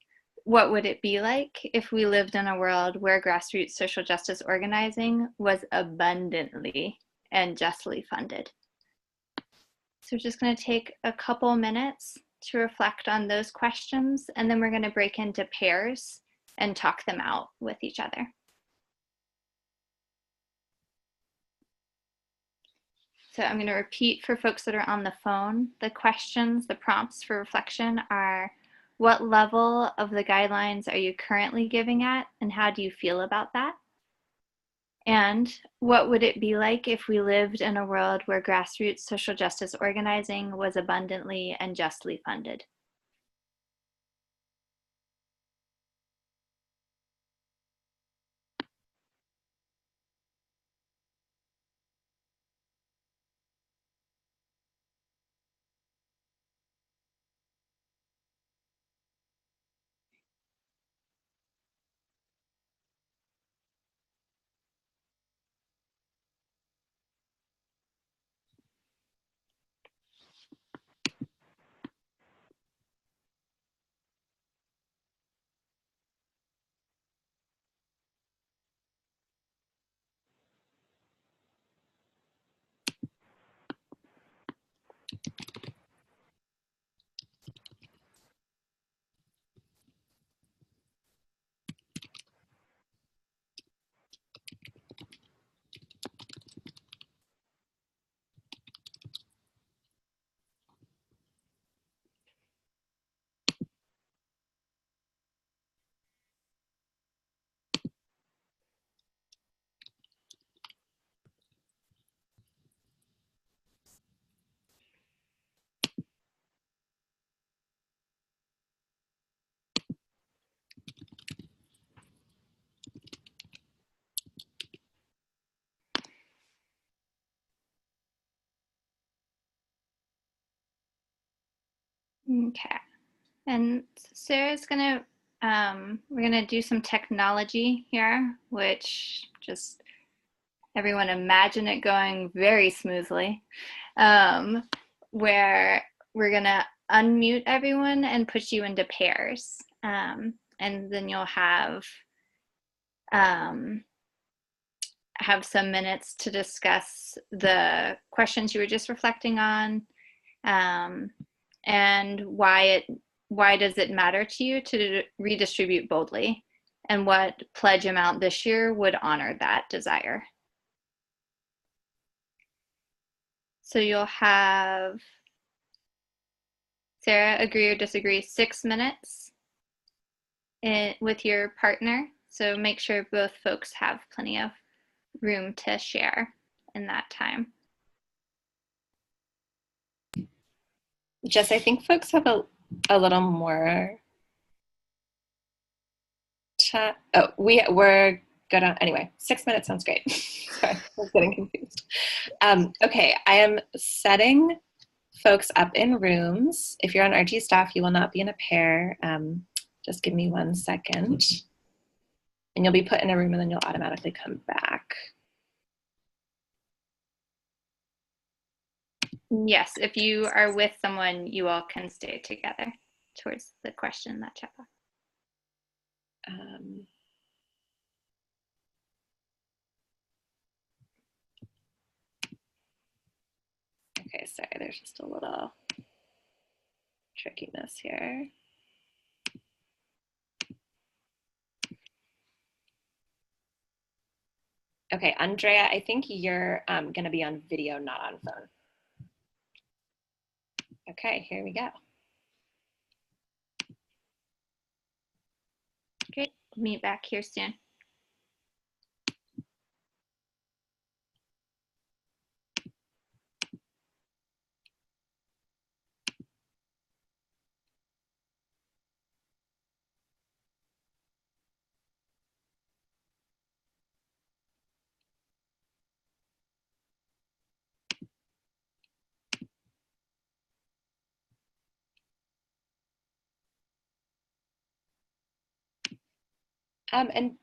what would it be like if we lived in a world where grassroots social justice organizing was abundantly and justly funded? So we're just going to take a couple minutes to reflect on those questions, and then we're going to break into pairs and talk them out with each other. So I'm going to repeat for folks that are on the phone. The questions, the prompts for reflection are, what level of the guidelines are you currently giving at, and how do you feel about that? And what would it be like if we lived in a world where grassroots social justice organizing was abundantly and justly funded? Okay. And Sarah's gonna, we're gonna do some technology here, which just everyone imagine it going very smoothly, where we're gonna unmute everyone and put you into pairs. And then you'll have some minutes to discuss the questions you were just reflecting on, and why does it matter to you to redistribute boldly, and what pledge amount this year would honor that desire. So you'll have, Sarah, agree or disagree, 6 minutes with your partner. So make sure both folks have plenty of room to share in that time. Jess, I think folks have a little more chat. Oh, we're good on, anyway, 6 minutes sounds great. Sorry, I was getting confused. Okay, I am setting folks up in rooms. If you're on RG staff, you will not be in a pair. Just give me 1 second. And you'll be put in a room and then you'll automatically come back. Yes, if you are with someone, you all can stay together towards the question in that chat box. Okay, sorry, there's just a little trickiness here. Okay, Andrea, I think you're gonna be on video, not on phone. Okay, here we go. Great, meet back here soon. And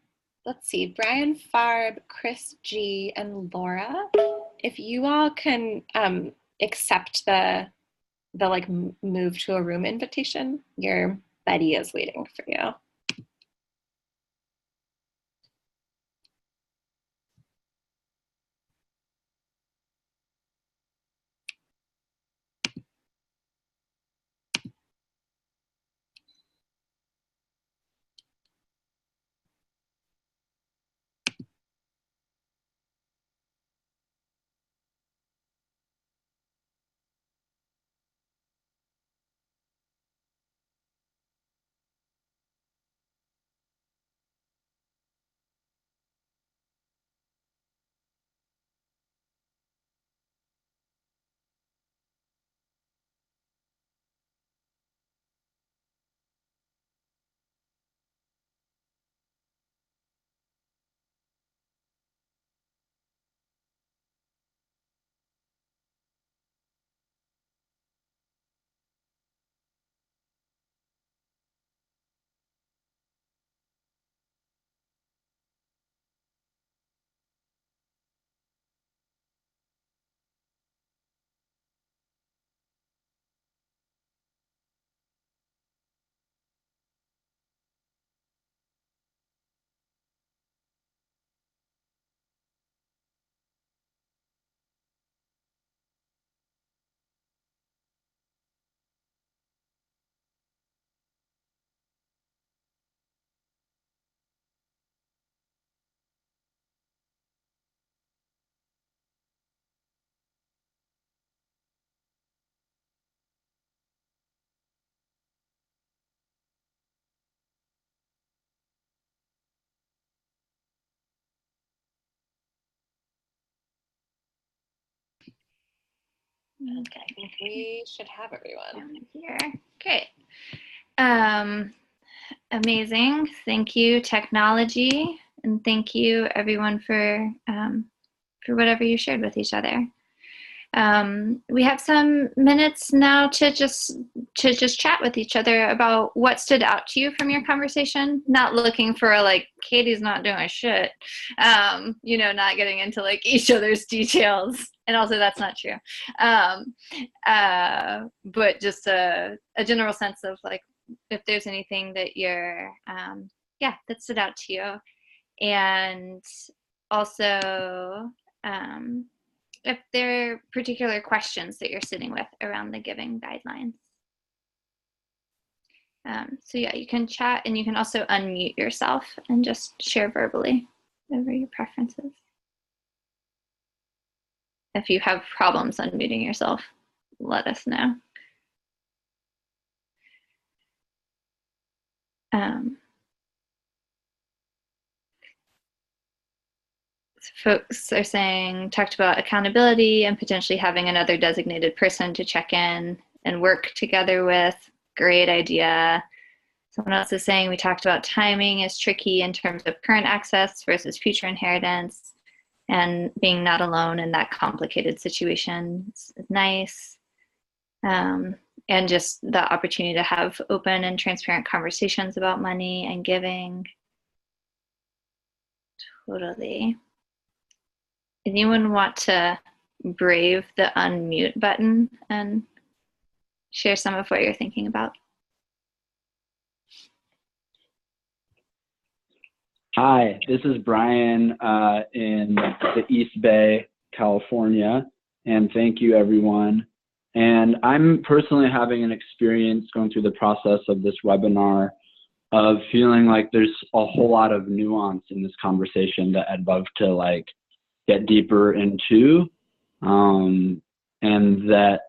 let's see, Brian Farb, Chris G, and Laura, if you all can accept the like move to a room invitation, your Betty is waiting for you. Okay. I think we should have everyone. I'm here. Great. Amazing. Thank you, technology, and thank you, everyone, for whatever you shared with each other. We have some minutes now to just chat with each other about what stood out to you from your conversation. Not looking for like Katie's not doing shit, you know, not getting into like each other's details, and also that's not true. But just a general sense of like if there's anything that you're that stood out to you, and also if there are particular questions that you're sitting with around the giving guidelines. So yeah, you can chat, and you can also unmute yourself and just share verbally over your preferences. If you have problems unmuting yourself, let us know. Folks are saying, talked about accountability and potentially having another designated person to check in and work together with. Great idea. Someone else is saying we talked about timing is tricky in terms of current access versus future inheritance, and being not alone in that complicated situation is nice. And just the opportunity to have open and transparent conversations about money and giving. Totally. Anyone want to brave the unmute button and share some of what you're thinking about? Hi, this is Brian in the East Bay, California, and thank you, everyone. And I'm personally having an experience going through the process of this webinar of feeling like there's a whole lot of nuance in this conversation that I'd love to like get deeper into, and that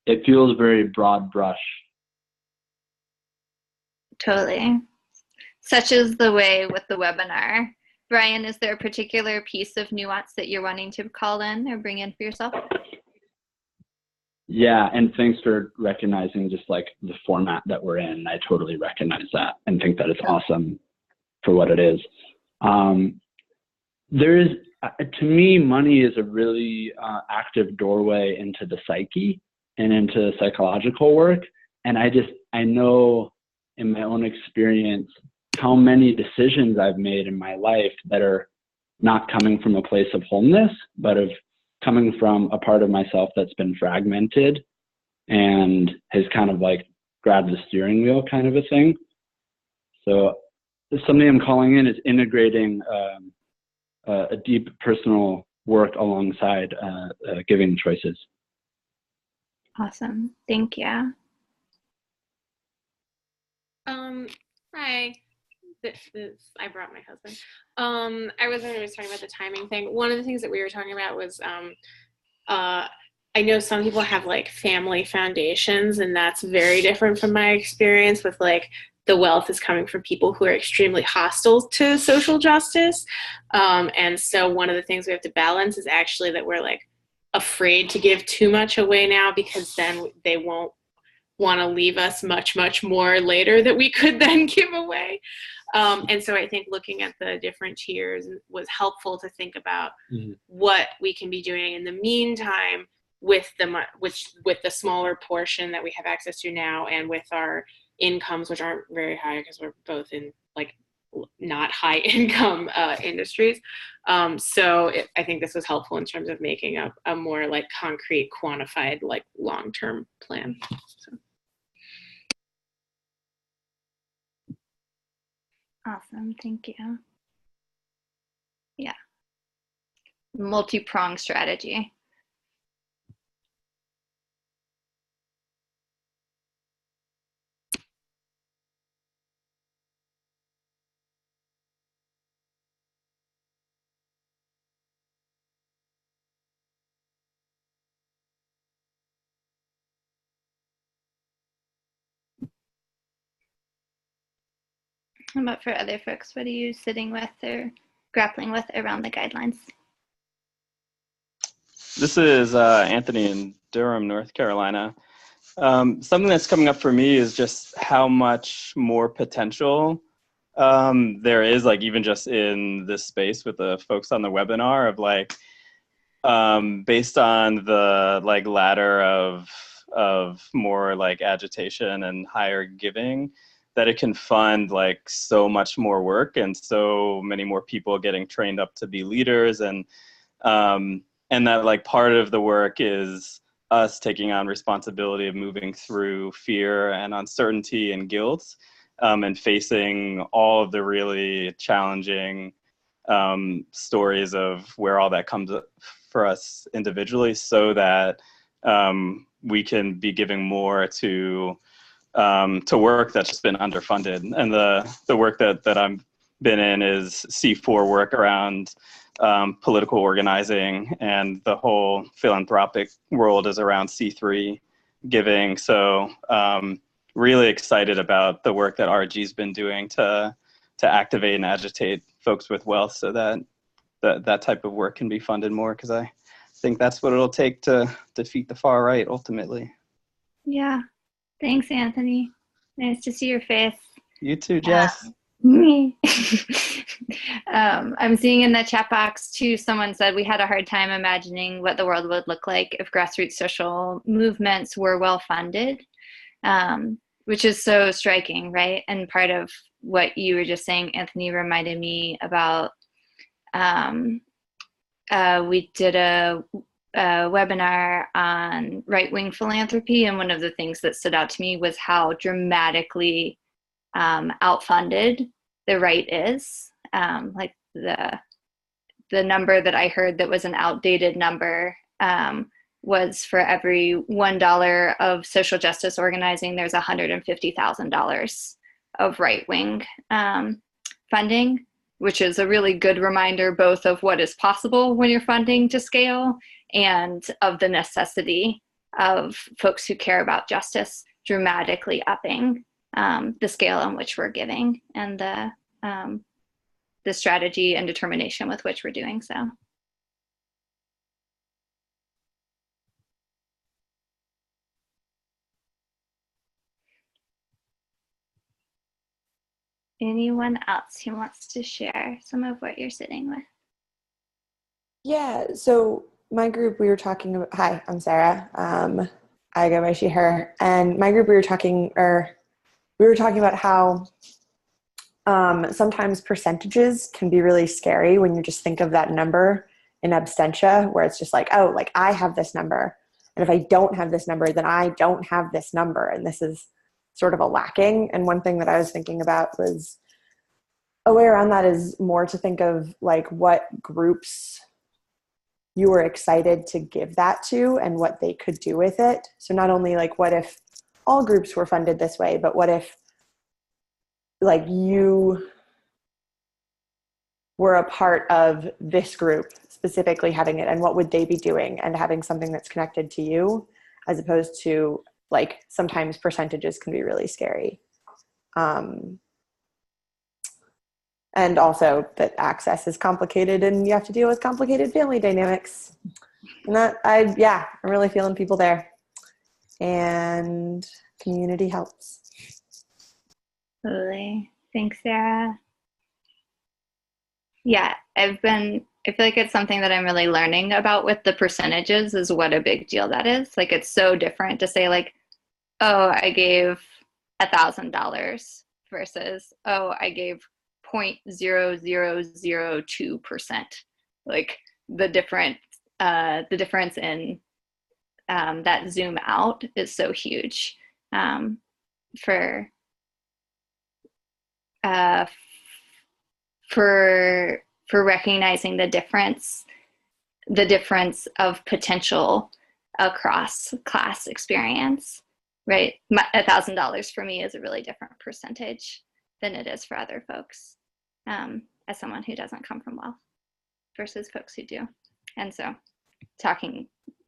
it feels very broad brush. Totally. Such is the way with the webinar. Brian, is there a particular piece of nuance that you're wanting to call in or bring in for yourself? Yeah, and thanks for recognizing just like the format that we're in. I totally recognize that and think that it's awesome for what it is. To me, money is a really active doorway into the psyche and into psychological work. And I know in my own experience how many decisions I've made in my life that are not coming from a place of wholeness, but of coming from a part of myself that's been fragmented and has kind of like grabbed the steering wheel kind of a thing. So something I'm calling in is integrating a deep personal work alongside giving choices. Awesome. Thank you. Hi. I brought my husband. I was talking about the timing thing. One of the things that we were talking about was I know some people have like family foundations, and that's very different from my experience with like the wealth is coming from people who are extremely hostile to social justice. And so one of the things we have to balance is actually that we're like afraid to give too much away now, because then they won't want to leave us much, much more later that we could then give away. And so I think looking at the different tiers was helpful to think about what we can be doing in the meantime with the smaller portion that we have access to now, and with our incomes, which aren't very high because we're both in like not high income industries. So I think this was helpful in terms of making a more like concrete, quantified, like long-term plan. So. Awesome, thank you. Yeah, multi-pronged strategy. How about for other folks? What are you sitting with or grappling with around the guidelines? This is Anthony in Durham, North Carolina. Something that's coming up for me is just how much more potential there is, like even just in this space with the folks on the webinar of like, based on the like ladder of more like agitation and higher giving, that it can fund like so much more work and so many more people getting trained up to be leaders, and that like part of the work is us taking on responsibility of moving through fear and uncertainty and guilt, and facing all of the really challenging stories of where all that comes up for us individually, so that we can be giving more to work that's just been underfunded. And the work that I've been in is C4 work around political organizing, and the whole philanthropic world is around C3 giving. So really excited about the work that RG's been doing to activate and agitate folks with wealth, so that that type of work can be funded more, because I think that's what it'll take to defeat the far right ultimately. Yeah. Thanks, Anthony. Nice to see your face. You too, Jess. Me. I'm seeing in the chat box too, someone said we had a hard time imagining what the world would look like if grassroots social movements were well funded, which is so striking, right? And part of what you were just saying, Anthony, reminded me about, we did a webinar on right-wing philanthropy, and one of the things that stood out to me was how dramatically outfunded the right is. Like the number that I heard that was an outdated number was for every $1 of social justice organizing, there's $150,000 of right-wing funding, which is a really good reminder both of what is possible when you're funding to scale and of the necessity of folks who care about justice dramatically upping the scale in which we're giving, and the strategy and determination with which we're doing so. Anyone else who wants to share some of what you're sitting with? Yeah, so my group, we were talking about, hi, I'm Sarah. I go by she, her. And my group, we were talking about how sometimes percentages can be really scary when you just think of that number in absentia, where it's just like, oh, like I have this number. And if I don't have this number, then I don't have this number. And this is sort of a lacking. And one thing that I was thinking about was a way around that is more to think of like what groups you were excited to give that to and what they could do with it. So not only like what if all groups were funded this way, but what if like you were a part of this group specifically having it, and what would they be doing, and having something that's connected to you, as opposed to like sometimes percentages can be really scary. And also that access is complicated and you have to deal with complicated family dynamics. And that I'm really feeling people there. And community helps. Totally. Thanks, Sarah. Yeah, I feel like it's something that I'm really learning about with the percentages, is what a big deal that is. Like, it's so different to say like, oh, I gave $1,000 versus, oh, I gave 0.0002%. Like the difference in that zoom out is so huge for recognizing the difference of potential across class experience, right? $1,000 for me is a really different percentage than it is for other folks, as someone who doesn't come from wealth versus folks who do. And so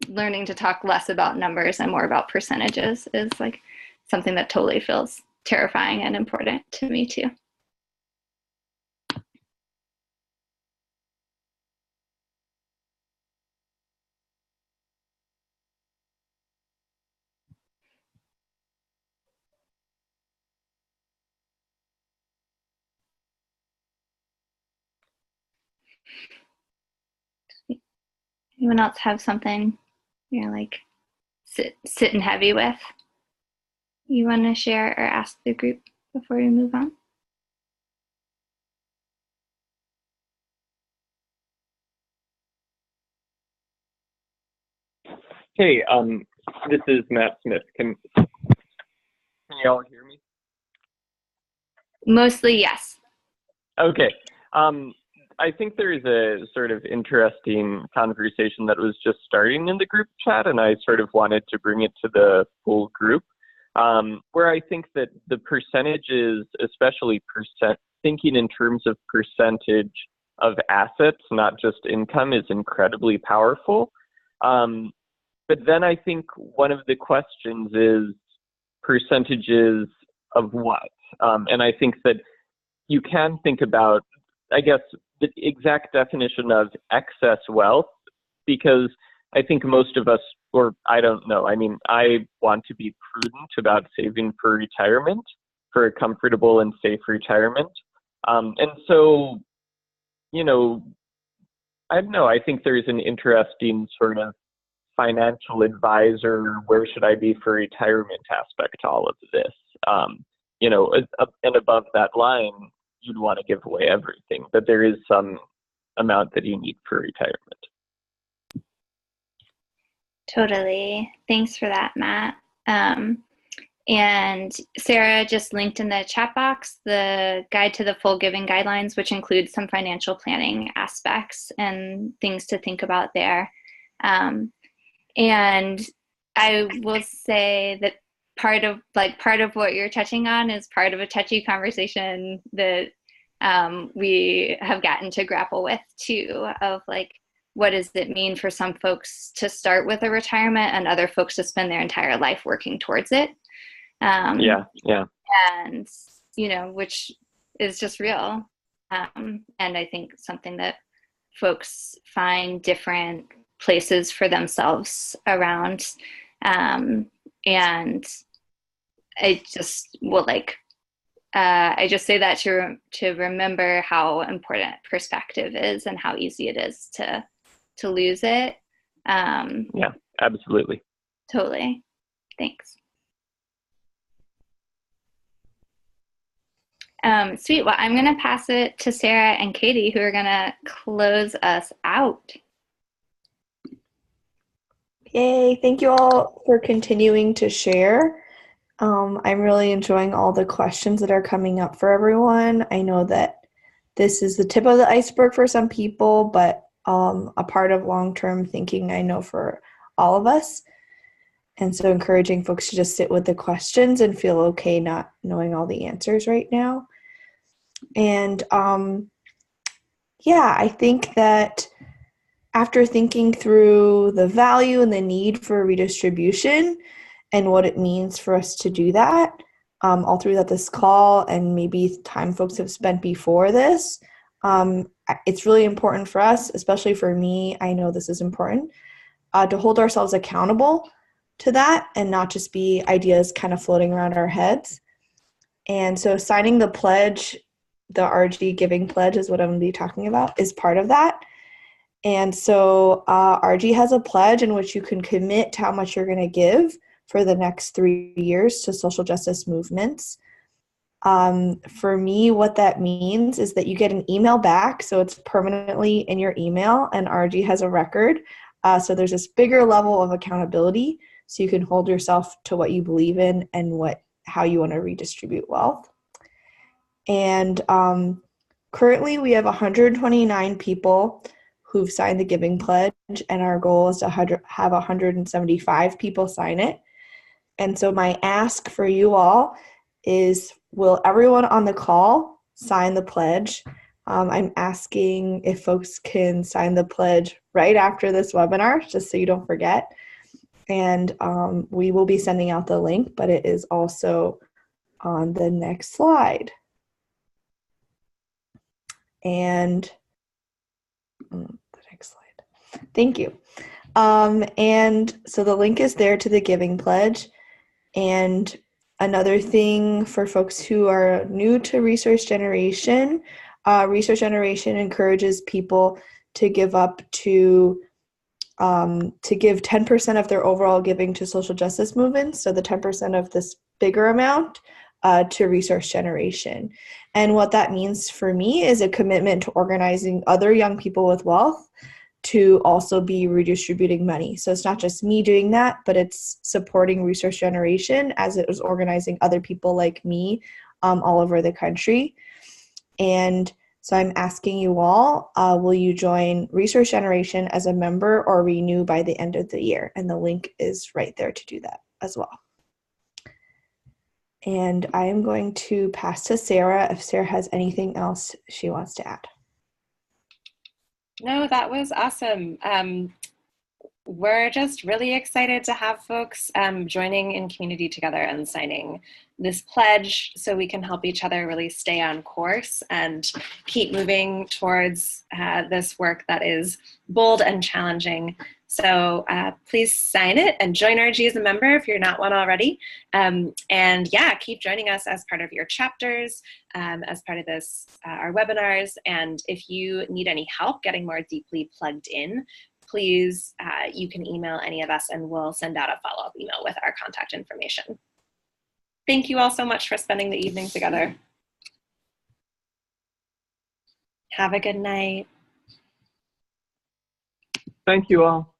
learning to talk less about numbers and more about percentages is like something that totally feels terrifying and important to me too. Anyone else have something you're like sitting heavy with you want to share or ask the group before we move on? Hey, this is Matt Smith. Can you all hear me? Mostly, yes. Okay. I think there is a sort of interesting conversation that was just starting in the group chat, and I sort of wanted to bring it to the full group, where I think that the percentages, especially thinking in terms of percentage of assets, not just income, is incredibly powerful. But then I think one of the questions is percentages of what? And I think that you can think about, I guess, the exact definition of excess wealth, because I think most of us, or I don't know, I mean, I want to be prudent about saving for retirement, for a comfortable and safe retirement. And so, you know, I don't know, I think there's an interesting sort of financial advisor, where should I be for retirement aspect to all of this. You know, and above that line, you'd want to give away everything, but there is some amount that you need for retirement. Totally. Thanks for that, Matt. And Sarah just linked in the chat box the Guide to the Full Giving Guidelines, which includes some financial planning aspects and things to think about there. And I will say that part of what you're touching on is part of a touchy conversation that we have gotten to grapple with too, of like, what does it mean for some folks to start with a retirement and other folks to spend their entire life working towards it? Yeah. And, you know, which is just real. And I think something that folks find different places for themselves around. And I just will I just say that to remember how important perspective is and how easy it is to lose it. Yeah, absolutely. Totally. Thanks. Sweet. Well, I'm going to pass it to Sarah and Katie, who are going to close us out. Yay, thank you all for continuing to share. I'm really enjoying all the questions that are coming up for everyone. I know that this is the tip of the iceberg for some people, but a part of long-term thinking, I know, for all of us. And so encouraging folks to just sit with the questions and feel okay not knowing all the answers right now. And yeah, I think that after thinking through the value and the need for redistribution and what it means for us to do that, all through this call and maybe time folks have spent before this, it's really important for us, especially for me, I know this is important, to hold ourselves accountable to that and not just be ideas kind of floating around our heads. And so signing the pledge, the RG Giving Pledge is what I'm going to be talking about, is part of that. And so RG has a pledge in which you can commit to how much you're going to give for the next 3 years to social justice movements. For me, what that means is that you get an email back, so it's permanently in your email, and RG has a record. So there's this bigger level of accountability, so you can hold yourself to what you believe in and how you want to redistribute wealth. And currently we have 129 people who've signed the Giving Pledge, and our goal is to have 175 people sign it. And so my ask for you all is, will everyone on the call sign the pledge? I'm asking if folks can sign the pledge right after this webinar, just so you don't forget. And we will be sending out the link, but it is also on the next slide. And the next slide. Thank you. And so the link is there to the Giving Pledge. And another thing for folks who are new to Resource Generation, Resource Generation encourages people to give up to give 10% of their overall giving to social justice movements, so the 10% of this bigger amount to Resource Generation. And what that means for me is a commitment to organizing other young people with wealth to also be redistributing money. So it's not just me doing that, but it's supporting Resource Generation as it was organizing other people like me all over the country. And so I'm asking you all, will you join Resource Generation as a member or renew by the end of the year? And the link is right there to do that as well. And I am going to pass to Sarah if Sarah has anything else she wants to add. No, that was awesome. We're just really excited to have folks joining in community together and signing this pledge so we can help each other really stay on course and keep moving towards this work that is bold and challenging. So please sign it and join RG as a member if you're not one already. And yeah, keep joining us as part of your chapters, as part of this, our webinars. And if you need any help getting more deeply plugged in, please, you can email any of us and we'll send out a follow-up email with our contact information. Thank you all so much for spending the evening together. Have a good night. Thank you all.